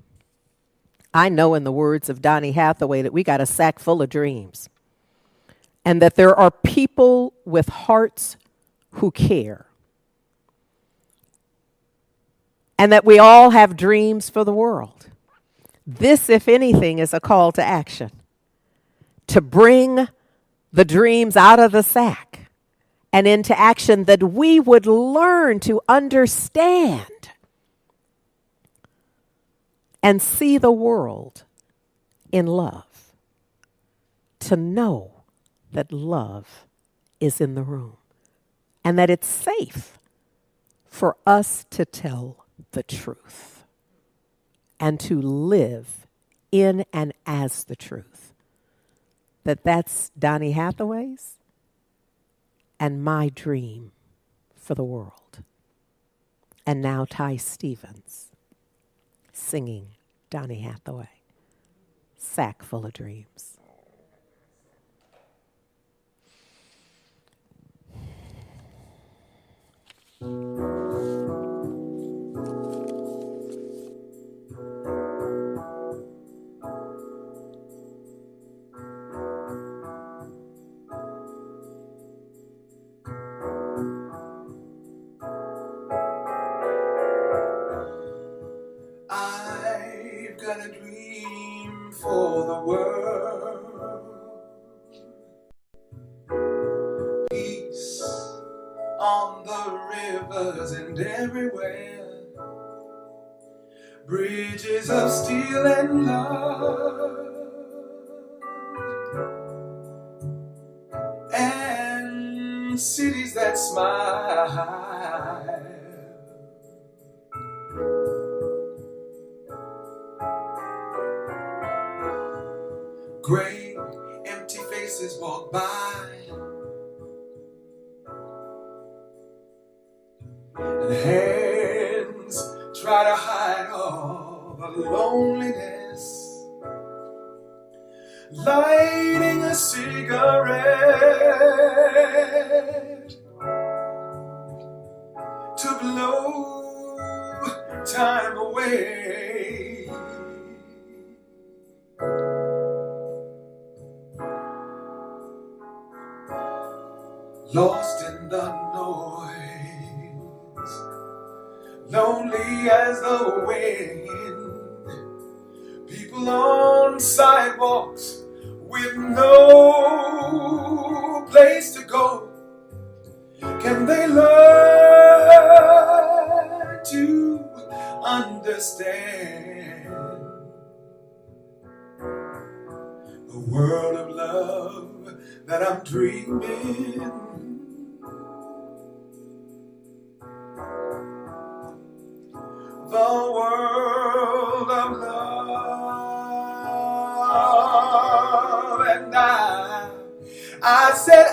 I know, in the words of Donny Hathaway, that we got a sack full of dreams, and that there are people with hearts who care, and that we all have dreams for the world. This, if anything, is a call to action, to bring the dreams out of the sack and into action, that we would learn to understand and see the world in love, to know that love is in the room and that it's safe for us to tell the truth and to live in and as the truth. That's Donny Hathaway's and my dream for the world. And now Ty Stevens singing Donny Hathaway, Sack Full of Dreams. I've got a dream for the world. Peace on the rivers and everywhere. Bridges of steel and love. And cities that smile. Gray, empty faces walk by, and hands try to hide all the loneliness. Lighting a cigarette to blow time away. Lost in the noise, lonely as the wind. People on sidewalks with no place to go. Can they learn to understand the world of love that I'm dreaming? The world of love I said,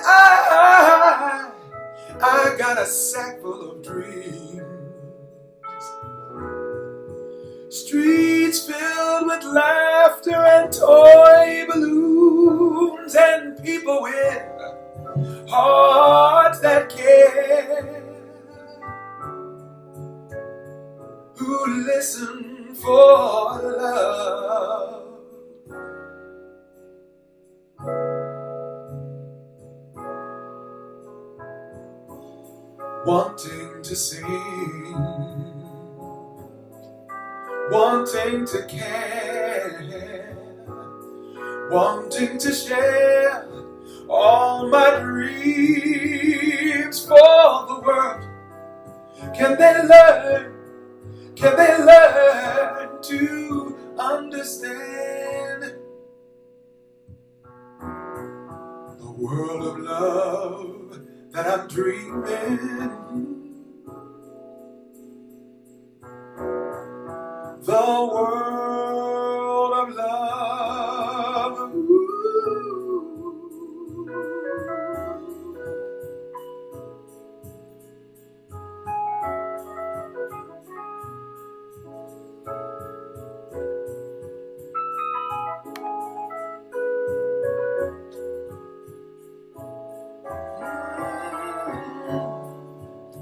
I got a sack full of dreams. Streets filled with laughter and toy balloons, and people with hearts that care, who listen for love. Wanting to sing, wanting to care, wanting to share all my dreams for the world. Can they learn to understand the world of love that I'm dreaming? The world of love.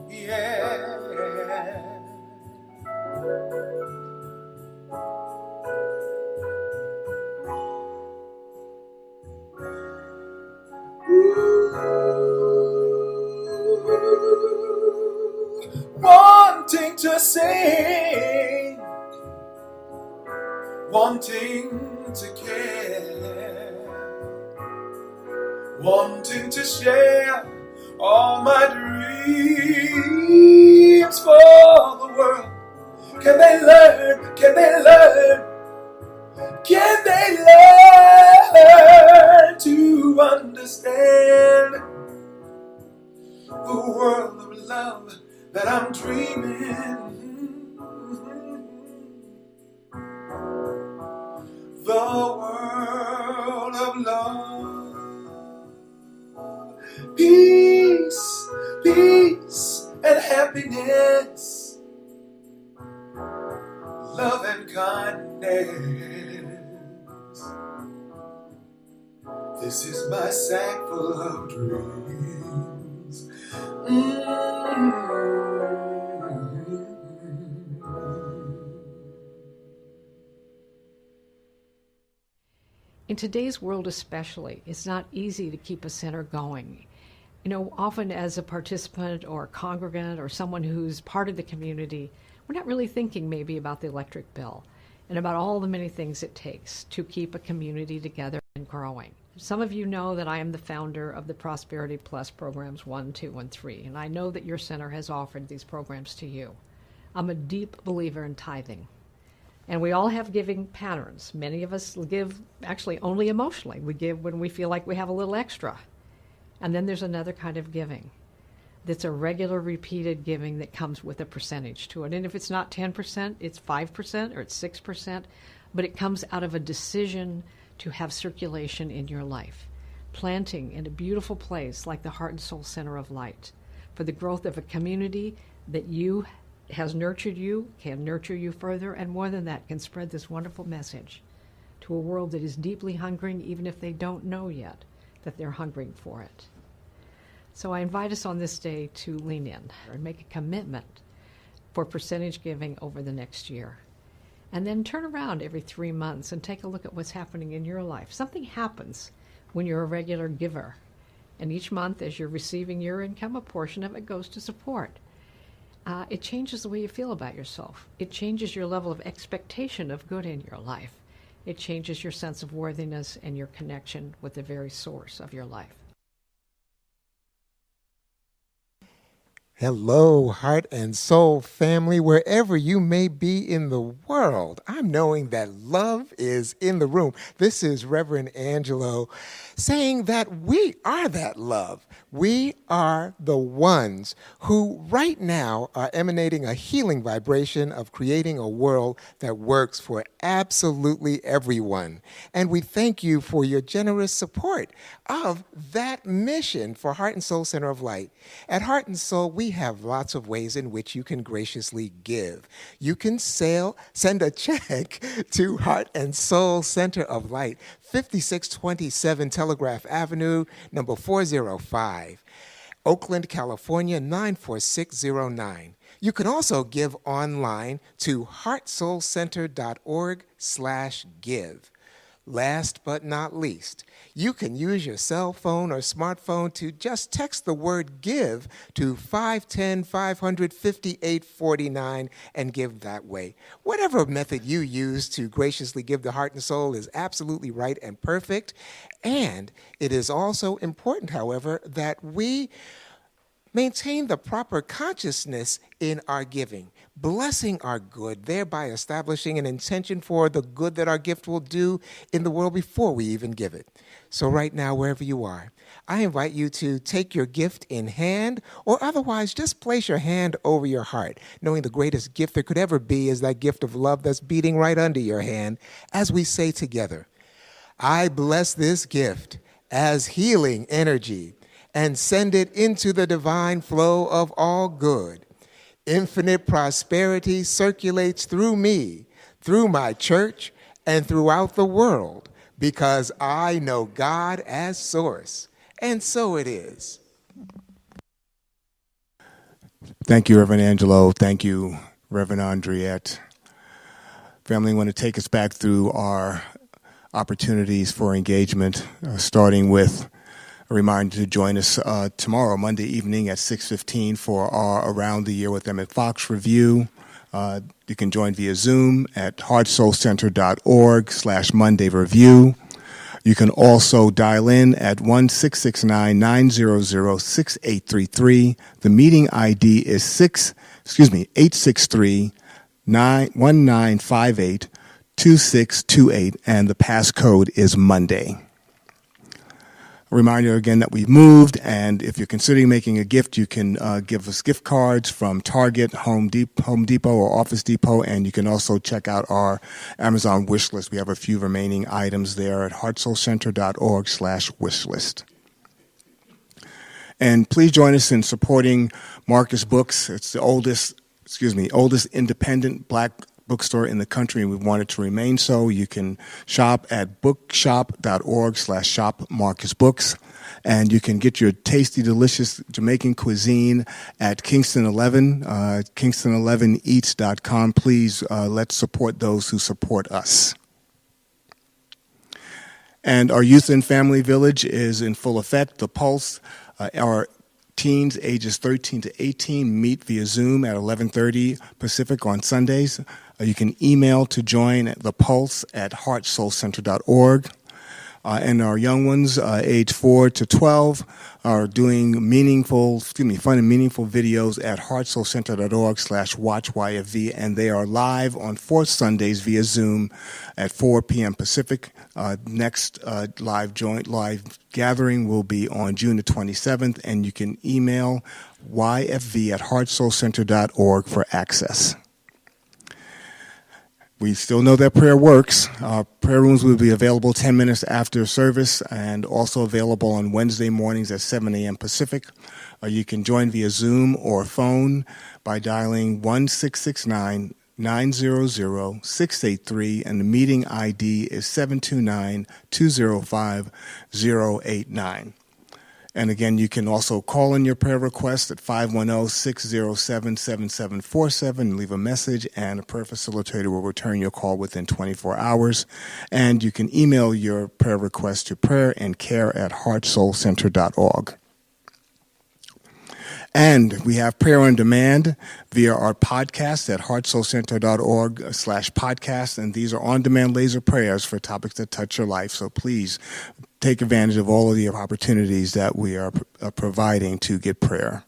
Yeah. Wanting to sing, wanting to care, wanting to share all my dreams for the world. Can they learn? Can they learn? Can they learn to understand the world of love that I'm dreaming? The world of love. Peace, peace and happiness, love and kindness. This is my sack full of dreams. In today's world especially, it's not easy to keep a center going. You know, often as a participant or a congregant or someone who's part of the community, we're not really thinking maybe about the electric bill and about all the many things it takes to keep a community together and growing. Some of you know that I am the founder of the Prosperity Plus programs 1, 2, and 3, and I know that your center has offered these programs to you. I'm a deep believer in tithing. And we all have giving patterns. Many of us give actually only emotionally. We give when we feel like we have a little extra. And then there's another kind of giving that's a regular repeated giving that comes with a percentage to it. And if it's not 10%, it's 5% or it's 6%, but it comes out of a decision to have circulation in your life. Planting in a beautiful place like the Heart and Soul Center of Light for the growth of a community that has nurtured you, can nurture you further, and more than that, can spread this wonderful message to a world that is deeply hungering, even if they don't know yet that they're hungering for it. So I invite us on this day to lean in and make a commitment for percentage giving over the next year. And then turn around every 3 months and take a look at what's happening in your life. Something happens when you're a regular giver. And each month, as you're receiving your income, a portion of it goes to support. It changes the way you feel about yourself. It changes your level of expectation of good in your life. It changes your sense of worthiness and your connection with the very source of your life. Hello, heart and soul family, wherever you may be in the world. I'm knowing that love is in the room. This is Reverend Angelo saying that we are that love. We are the ones who right now are emanating a healing vibration of creating a world that works for absolutely everyone. And we thank you for your generous support of that mission for Heart and Soul Center of Light. At Heart and Soul, we have lots of ways in which you can graciously give. You can send a check to Heart and Soul Center of Light, 5627 Telegraph Avenue, number 405, Oakland, California, 94609. You can also give online to heartsoulcenter.org/give. Last but not least, you can use your cell phone or smartphone to just text the word GIVE to 510-500-5849 and give that way. Whatever method you use to graciously give to Heart and Soul is absolutely right and perfect. And it is also important, however, that we maintain the proper consciousness in our giving, blessing our good, thereby establishing an intention for the good that our gift will do in the world before we even give it. So right now, wherever you are, I invite you to take your gift in hand, or otherwise just place your hand over your heart, knowing the greatest gift there could ever be is that gift of love that's beating right under your hand, as we say together, I bless this gift as healing energy, and send it into the divine flow of all good. Infinite prosperity circulates through me, through my church, and throughout the world, because I know God as source. And so it is. Thank you, Reverend Angelo. Thank you, Reverend Andriette. Family, I want to take us back through our opportunities for engagement, starting with a reminder to join us tomorrow, Monday evening at 6:15 for our Around the Year with Emmett Fox review. You can join via Zoom at heartsoulcenter.org/Monday review. You can also dial in at 1-669-900-6833. The meeting ID is 863-1958-2628, and the passcode is Monday. A reminder again that we've moved, and if you're considering making a gift, you can give us gift cards from Target, Home Depot, or Office Depot, and you can also check out our Amazon wish list. We have a few remaining items there at heartsoulcenter.org/wishlist. And please join us in supporting Marcus Books. It's the oldest independent Black bookstore in the country, and we want it to remain so. You can shop at bookshop.org/shop Marcus Books, and you can get your tasty, delicious Jamaican cuisine at Kingston 11, Kingston11eats.com. Please let's support those who support us. And our Youth and Family Village is in full effect. The Pulse, our teens ages 13 to 18 meet via Zoom at 11:30 Pacific on Sundays. You can email to join the Pulse at heartsoulcenter.org. And our young ones, age 4 to 12, are doing fun and meaningful videos at heartsoulcenter.org/watchyfv, and they are live on fourth Sundays via Zoom at 4 p.m. Pacific. Next live gathering will be on June the 27th, and you can email yfv@heartsoulcenter.org for access. We still know that prayer works. Prayer rooms will be available 10 minutes after service and also available on Wednesday mornings at 7 a.m. Pacific. You can join via Zoom or phone by dialing 1-669-900-683, and the meeting ID is 729-205-089. And again, you can also call in your prayer request at 510-607-7747 and leave a message, and a prayer facilitator will return your call within 24 hours. And you can email your prayer request to prayer@heartsoulcenter.org. And we have prayer on demand via our podcast at heartsoulcenter.org/podcast. And these are on-demand laser prayers for topics that touch your life. So please take advantage of all of the opportunities that we are providing to get prayer.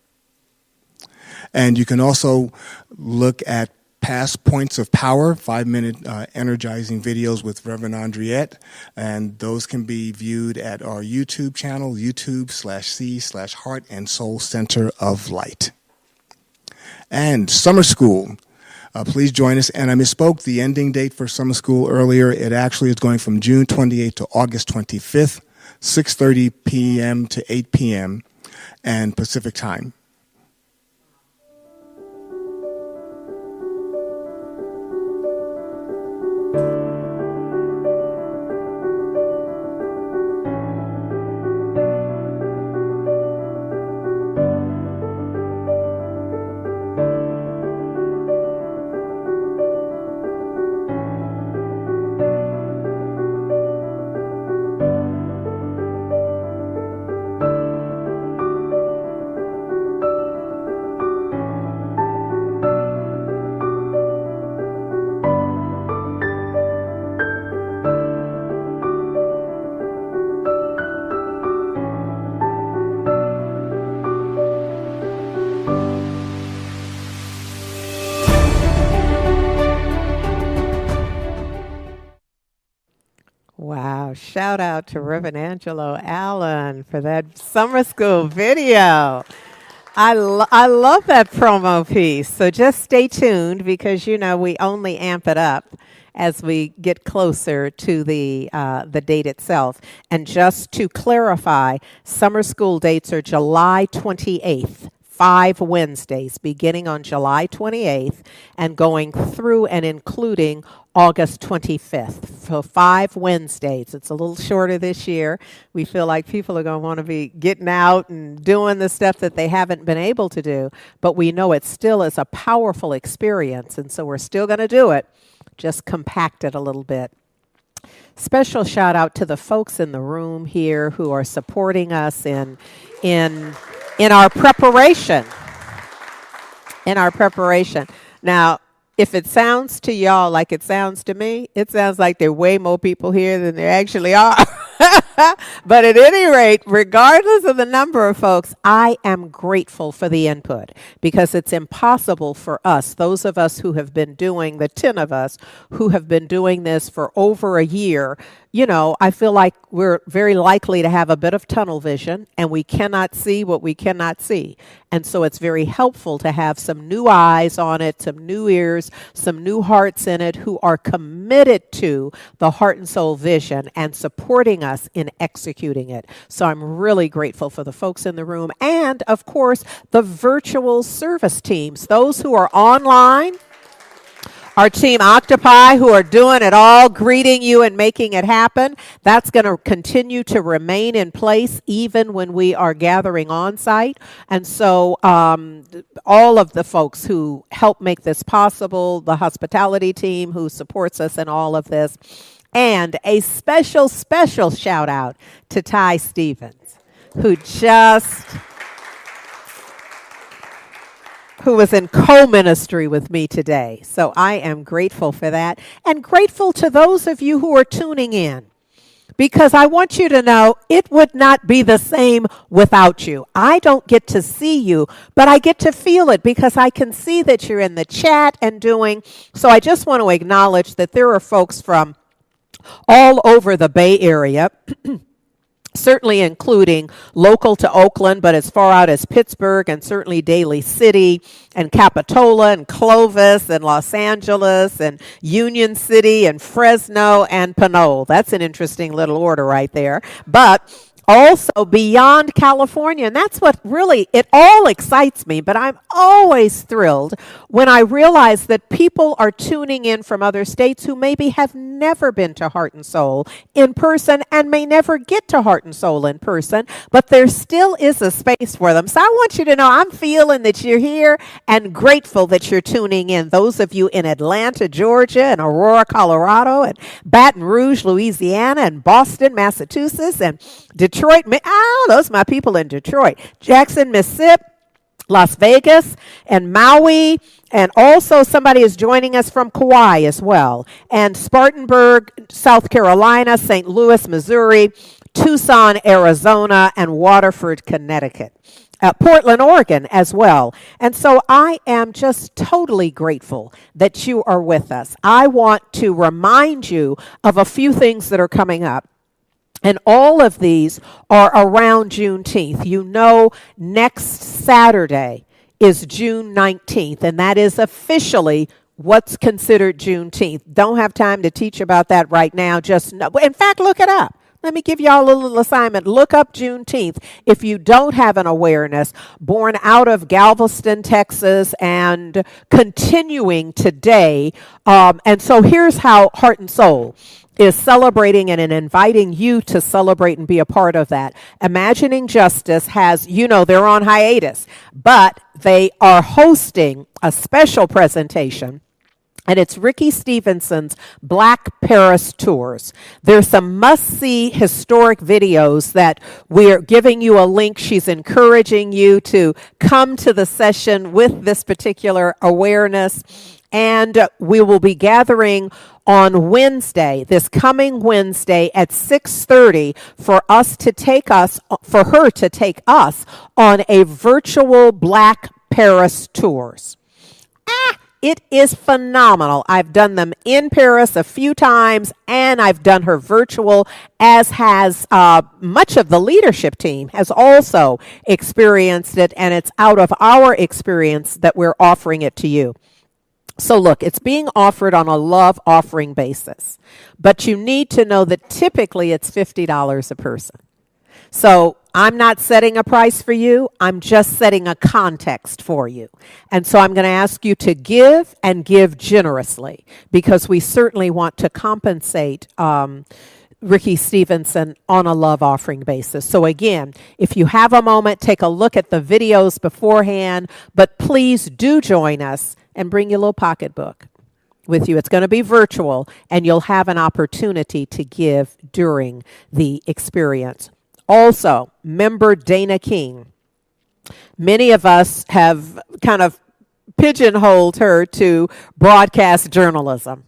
And you can also look at past Points of Power, 5-minute energizing videos with Reverend Andriette, and those can be viewed at our YouTube channel, YouTube/C/Heart and Soul Center of Light. And summer school. Please join us. And I misspoke the ending date for summer school earlier. It actually is going from June 28th to August 25th, 6:30 p.m. to 8 p.m. and Pacific time. Wow, shout out to Reverend Angelo Allen for that summer school video. I love that promo piece. So just stay tuned because, you know, we only amp it up as we get closer to the date itself. And just to clarify, summer school dates are July 28th. 5 Wednesdays, beginning on July 28th and going through and including August 25th. So 5 Wednesdays. It's a little shorter this year. We feel like people are going to want to be getting out and doing the stuff that they haven't been able to do, but we know it still is a powerful experience, and so we're still going to do it, just compact it a little bit. Special shout out to the folks in the room here who are supporting us in our preparation. Now, if it sounds to y'all like it sounds to me, it sounds like there are way more people here than there actually are. But at any rate, regardless of the number of folks, I am grateful for the input because it's impossible for us, those of us who have been doing, the 10 of us who have been doing this for over a year, you know, I feel like we're very likely to have a bit of tunnel vision and we cannot see what we cannot see. And so it's very helpful to have some new eyes on it, some new ears, some new hearts in it who are committed to the heart and soul vision and supporting us in executing it. So I'm really grateful for the folks in the room and, of course, the virtual service teams, those who are online. Our team Octopi, who are doing it all, greeting you and making it happen. That's going to continue to remain in place even when we are gathering on site. And so all of the folks who help make this possible, the hospitality team who supports us in all of this, and a special, special shout out to Ty Stevens, who was in co-ministry with me today. So I am grateful for that and grateful to those of you who are tuning in because I want you to know it would not be the same without you. I don't get to see you, but I get to feel it because I can see that you're in the chat and doing. So I just want to acknowledge that there are folks from all over the Bay Area, certainly including local to Oakland, but as far out as Pittsburgh and certainly Daly City and Capitola and Clovis and Los Angeles and Union City and Fresno and Pinole. That's an interesting little order right there. But also beyond California, and that's what really, it all excites me, but I'm always thrilled when I realize that people are tuning in from other states who maybe have never been to Heart and Soul in person and may never get to Heart and Soul in person, but there still is a space for them. So I want you to know I'm feeling that you're here and grateful that you're tuning in. Those of you in Atlanta, Georgia, and Aurora, Colorado, and Baton Rouge, Louisiana, and Boston, Massachusetts, and Detroit, those are my people in Detroit, Jackson, Mississippi, Las Vegas, and Maui, and also somebody is joining us from Kauai as well, and Spartanburg, South Carolina, St. Louis, Missouri, Tucson, Arizona, and Waterford, Connecticut. Portland, Oregon as well. And so I am just totally grateful that you are with us. I want to remind you of a few things that are coming up. And all of these are around Juneteenth. You know, next Saturday is June 19th, and that is officially what's considered Juneteenth. Don't have time to teach about that right now. Just know. In fact, look it up. Let me give y'all a little assignment. Look up Juneteenth if you don't have an awareness. Born out of Galveston, Texas, and continuing today. And so here's how Heart and Soul is celebrating and inviting you to celebrate and be a part of that. Imagining Justice has, they're on hiatus, but they are hosting a special presentation. And it's Ricky Stevenson's Black Paris Tours. There's some must-see historic videos that we're giving you a link. She's encouraging you to come to the session with this particular awareness. And we will be gathering on Wednesday, this coming Wednesday at 6:30 for her to take us on a virtual Black Paris Tours. It is phenomenal. I've done them in Paris a few times, and I've done her virtual, as has much of the leadership team has also experienced it, and it's out of our experience that we're offering it to you. So look, it's being offered on a love offering basis, but you need to know that typically it's $50 a person. So I'm not setting a price for you. I'm just setting a context for you. And so I'm going to ask you to give and give generously, because we certainly want to compensate Ricky Stevenson on a love offering basis. So again, if you have a moment, take a look at the videos beforehand, but please do join us and bring your little pocketbook with you. It's going to be virtual, and you'll have an opportunity to give during the experience. Also, member Dana King. Many of us have kind of pigeonholed her to broadcast journalism.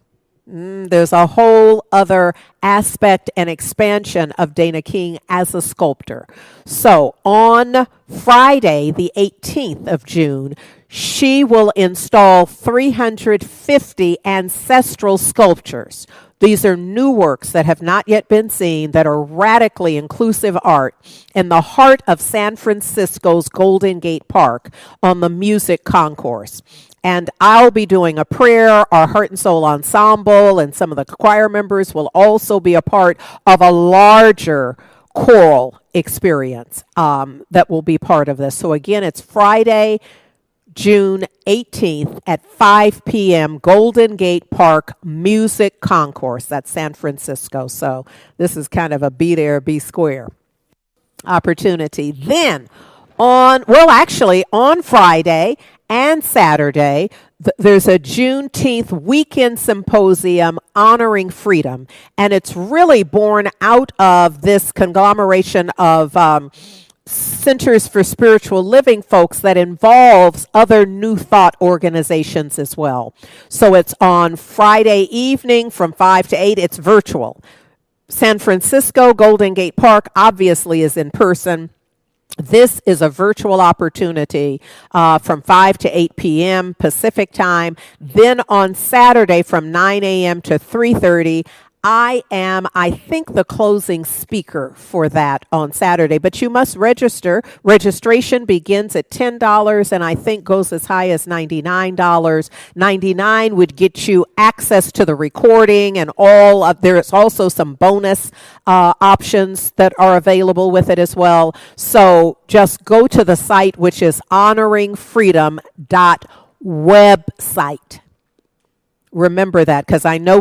There's a whole other aspect and expansion of Dana King as a sculptor. So on Friday, the 18th of June, she will install 350 ancestral sculptures. These are new works that have not yet been seen that are radically inclusive art in the heart of San Francisco's Golden Gate Park on the Music Concourse. And I'll be doing a prayer. Our Heart and Soul Ensemble and some of the choir members will also be a part of a larger choral experience that will be part of this. So again, it's Friday, June 18th at 5 p.m., Golden Gate Park Music Concourse. That's San Francisco. So this is kind of a be there, be square opportunity. Then on Friday and Saturday, there's a Juneteenth weekend symposium honoring freedom. And it's really born out of this conglomeration of Centers for Spiritual Living folks that involves other New Thought organizations as well. So it's on Friday evening from 5 to 8. It's virtual. San Francisco, Golden Gate Park obviously is in person. This is a virtual opportunity from 5 to 8 p.m. Pacific time. Then on Saturday from 9 a.m. to 3:30, I think, the closing speaker for that on Saturday, but you must register. Registration begins at $10 and I think goes as high as $99. $99 would get you access to the recording and all of, there's also some bonus options that are available with it as well. So just go to the site, which is honoringfreedom.website. Remember that, because I know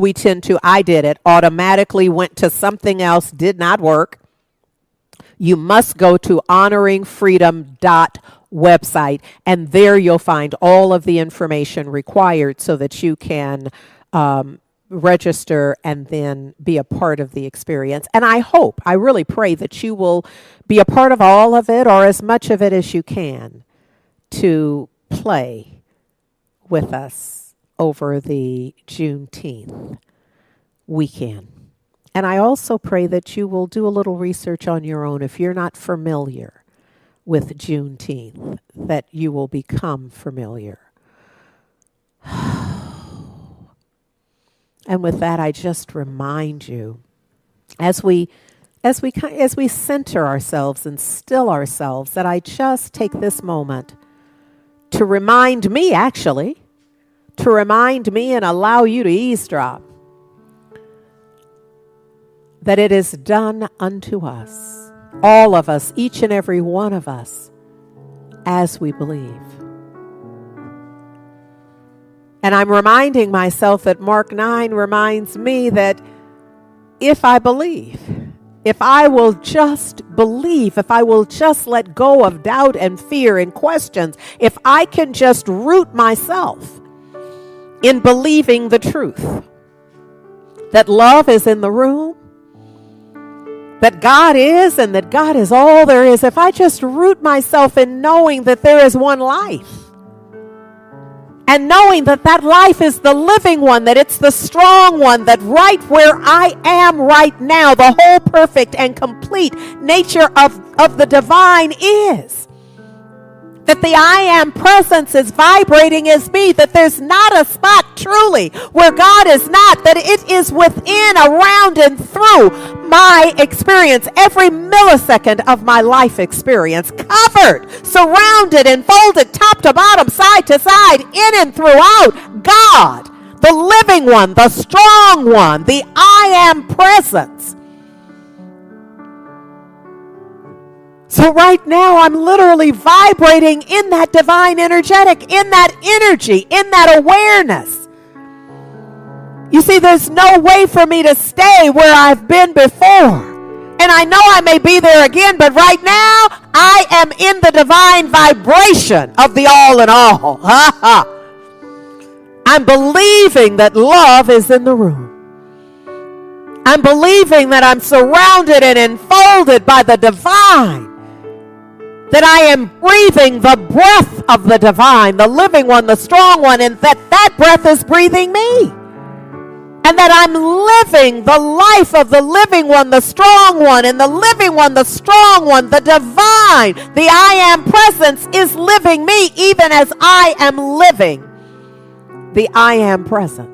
I did it, automatically went to something else, did not work. You must go to honoringfreedom.website, and there you'll find all of the information required so that you can register and then be a part of the experience. And I really pray that you will be a part of all of it, or as much of it as you can, to play with us over the Juneteenth weekend. And I also pray that you will do a little research on your own if you're not familiar with Juneteenth, that you will become familiar. And with that, I just remind you, as we center ourselves and still ourselves, that I just take this moment to remind me, and allow you to eavesdrop, that it is done unto us, all of us, each and every one of us, as we believe. And I'm reminding myself that Mark 9 reminds me that if I believe, if I will just believe, if I will just let go of doubt and fear and questions, if I can just root myself in believing the truth, that love is in the room, that God is, and that God is all there is, if I just root myself in knowing that there is one life, and knowing that that life is the living one, that it's the strong one, that right where I am right now, the whole perfect and complete nature of the divine is. That the I am presence is vibrating as me, that there's not a spot truly where God is not, that it is within, around, and through my experience, every millisecond of my life experience, covered, surrounded, enfolded, top to bottom, side to side, in and throughout. God, the living one, the strong one, the I am presence. So right now, I'm literally vibrating in that divine energetic, in that energy, in that awareness. You see, there's no way for me to stay where I've been before. And I know I may be there again, but right now, I am in the divine vibration of the all in all. I'm believing that love is in the room. I'm believing that I'm surrounded and enfolded by the divine. That I am breathing the breath of the divine, the living one, the strong one, and that breath is breathing me. And that I'm living the life of the living one, the strong one, and the living one, the strong one, the divine, the I am presence is living me even as I am living the I am presence.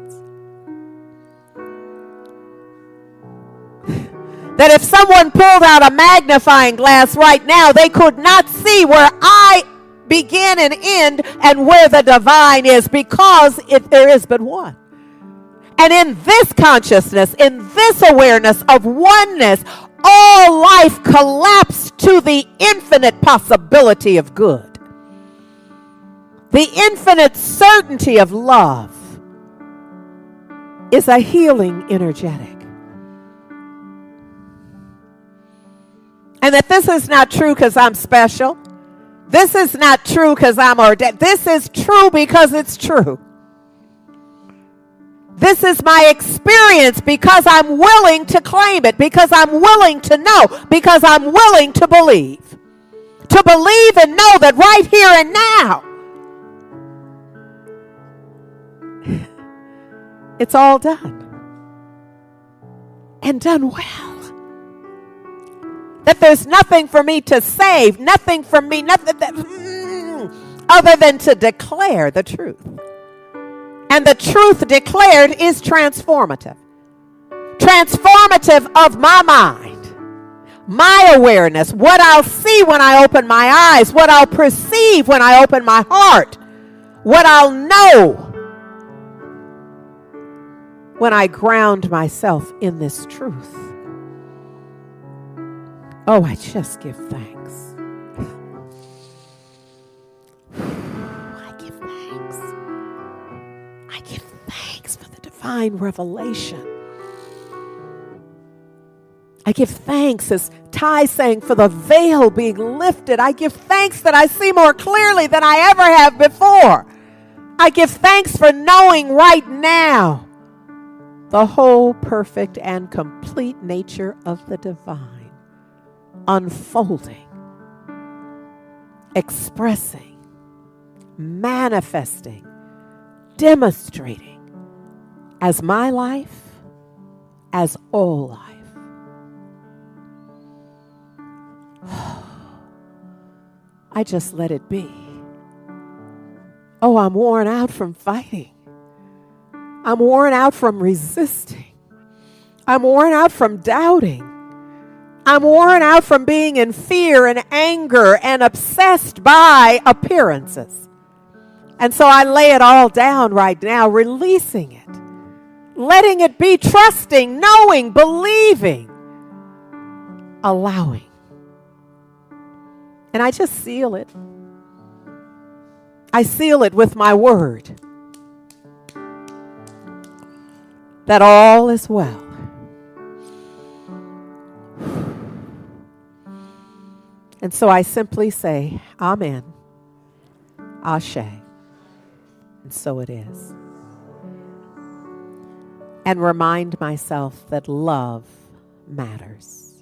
That if someone pulled out a magnifying glass right now, they could not see where I begin and end and where the divine is, because there is but one. And in this consciousness, in this awareness of oneness, all life collapsed to the infinite possibility of good. The infinite certainty of love is a healing energetic. And that this is not true because I'm special. This is not true because I'm ordained. This is true because it's true. This is my experience because I'm willing to claim it, because I'm willing to know, because I'm willing to believe. To believe and know that right here and now, it's all done. And done well. That there's nothing for me to save, nothing for me, other than to declare the truth. And the truth declared is transformative. Transformative of my mind, my awareness, what I'll see when I open my eyes, what I'll perceive when I open my heart, what I'll know when I ground myself in this truth. Oh, I just give thanks. I give thanks. I give thanks for the divine revelation. I give thanks, as Ty sang, for the veil being lifted. I give thanks that I see more clearly than I ever have before. I give thanks for knowing right now the whole perfect and complete nature of the divine. Unfolding, expressing, manifesting, demonstrating as my life, as all life. I just let it be. Oh, I'm worn out from fighting. I'm worn out from resisting. I'm worn out from doubting. I'm worn out from being in fear and anger and obsessed by appearances. And so I lay it all down right now, releasing it, letting it be, trusting, knowing, believing, allowing. And I just seal it. I seal it with my word that all is well. And so I simply say, Amen, Ashe, and so it is. And remind myself that love matters.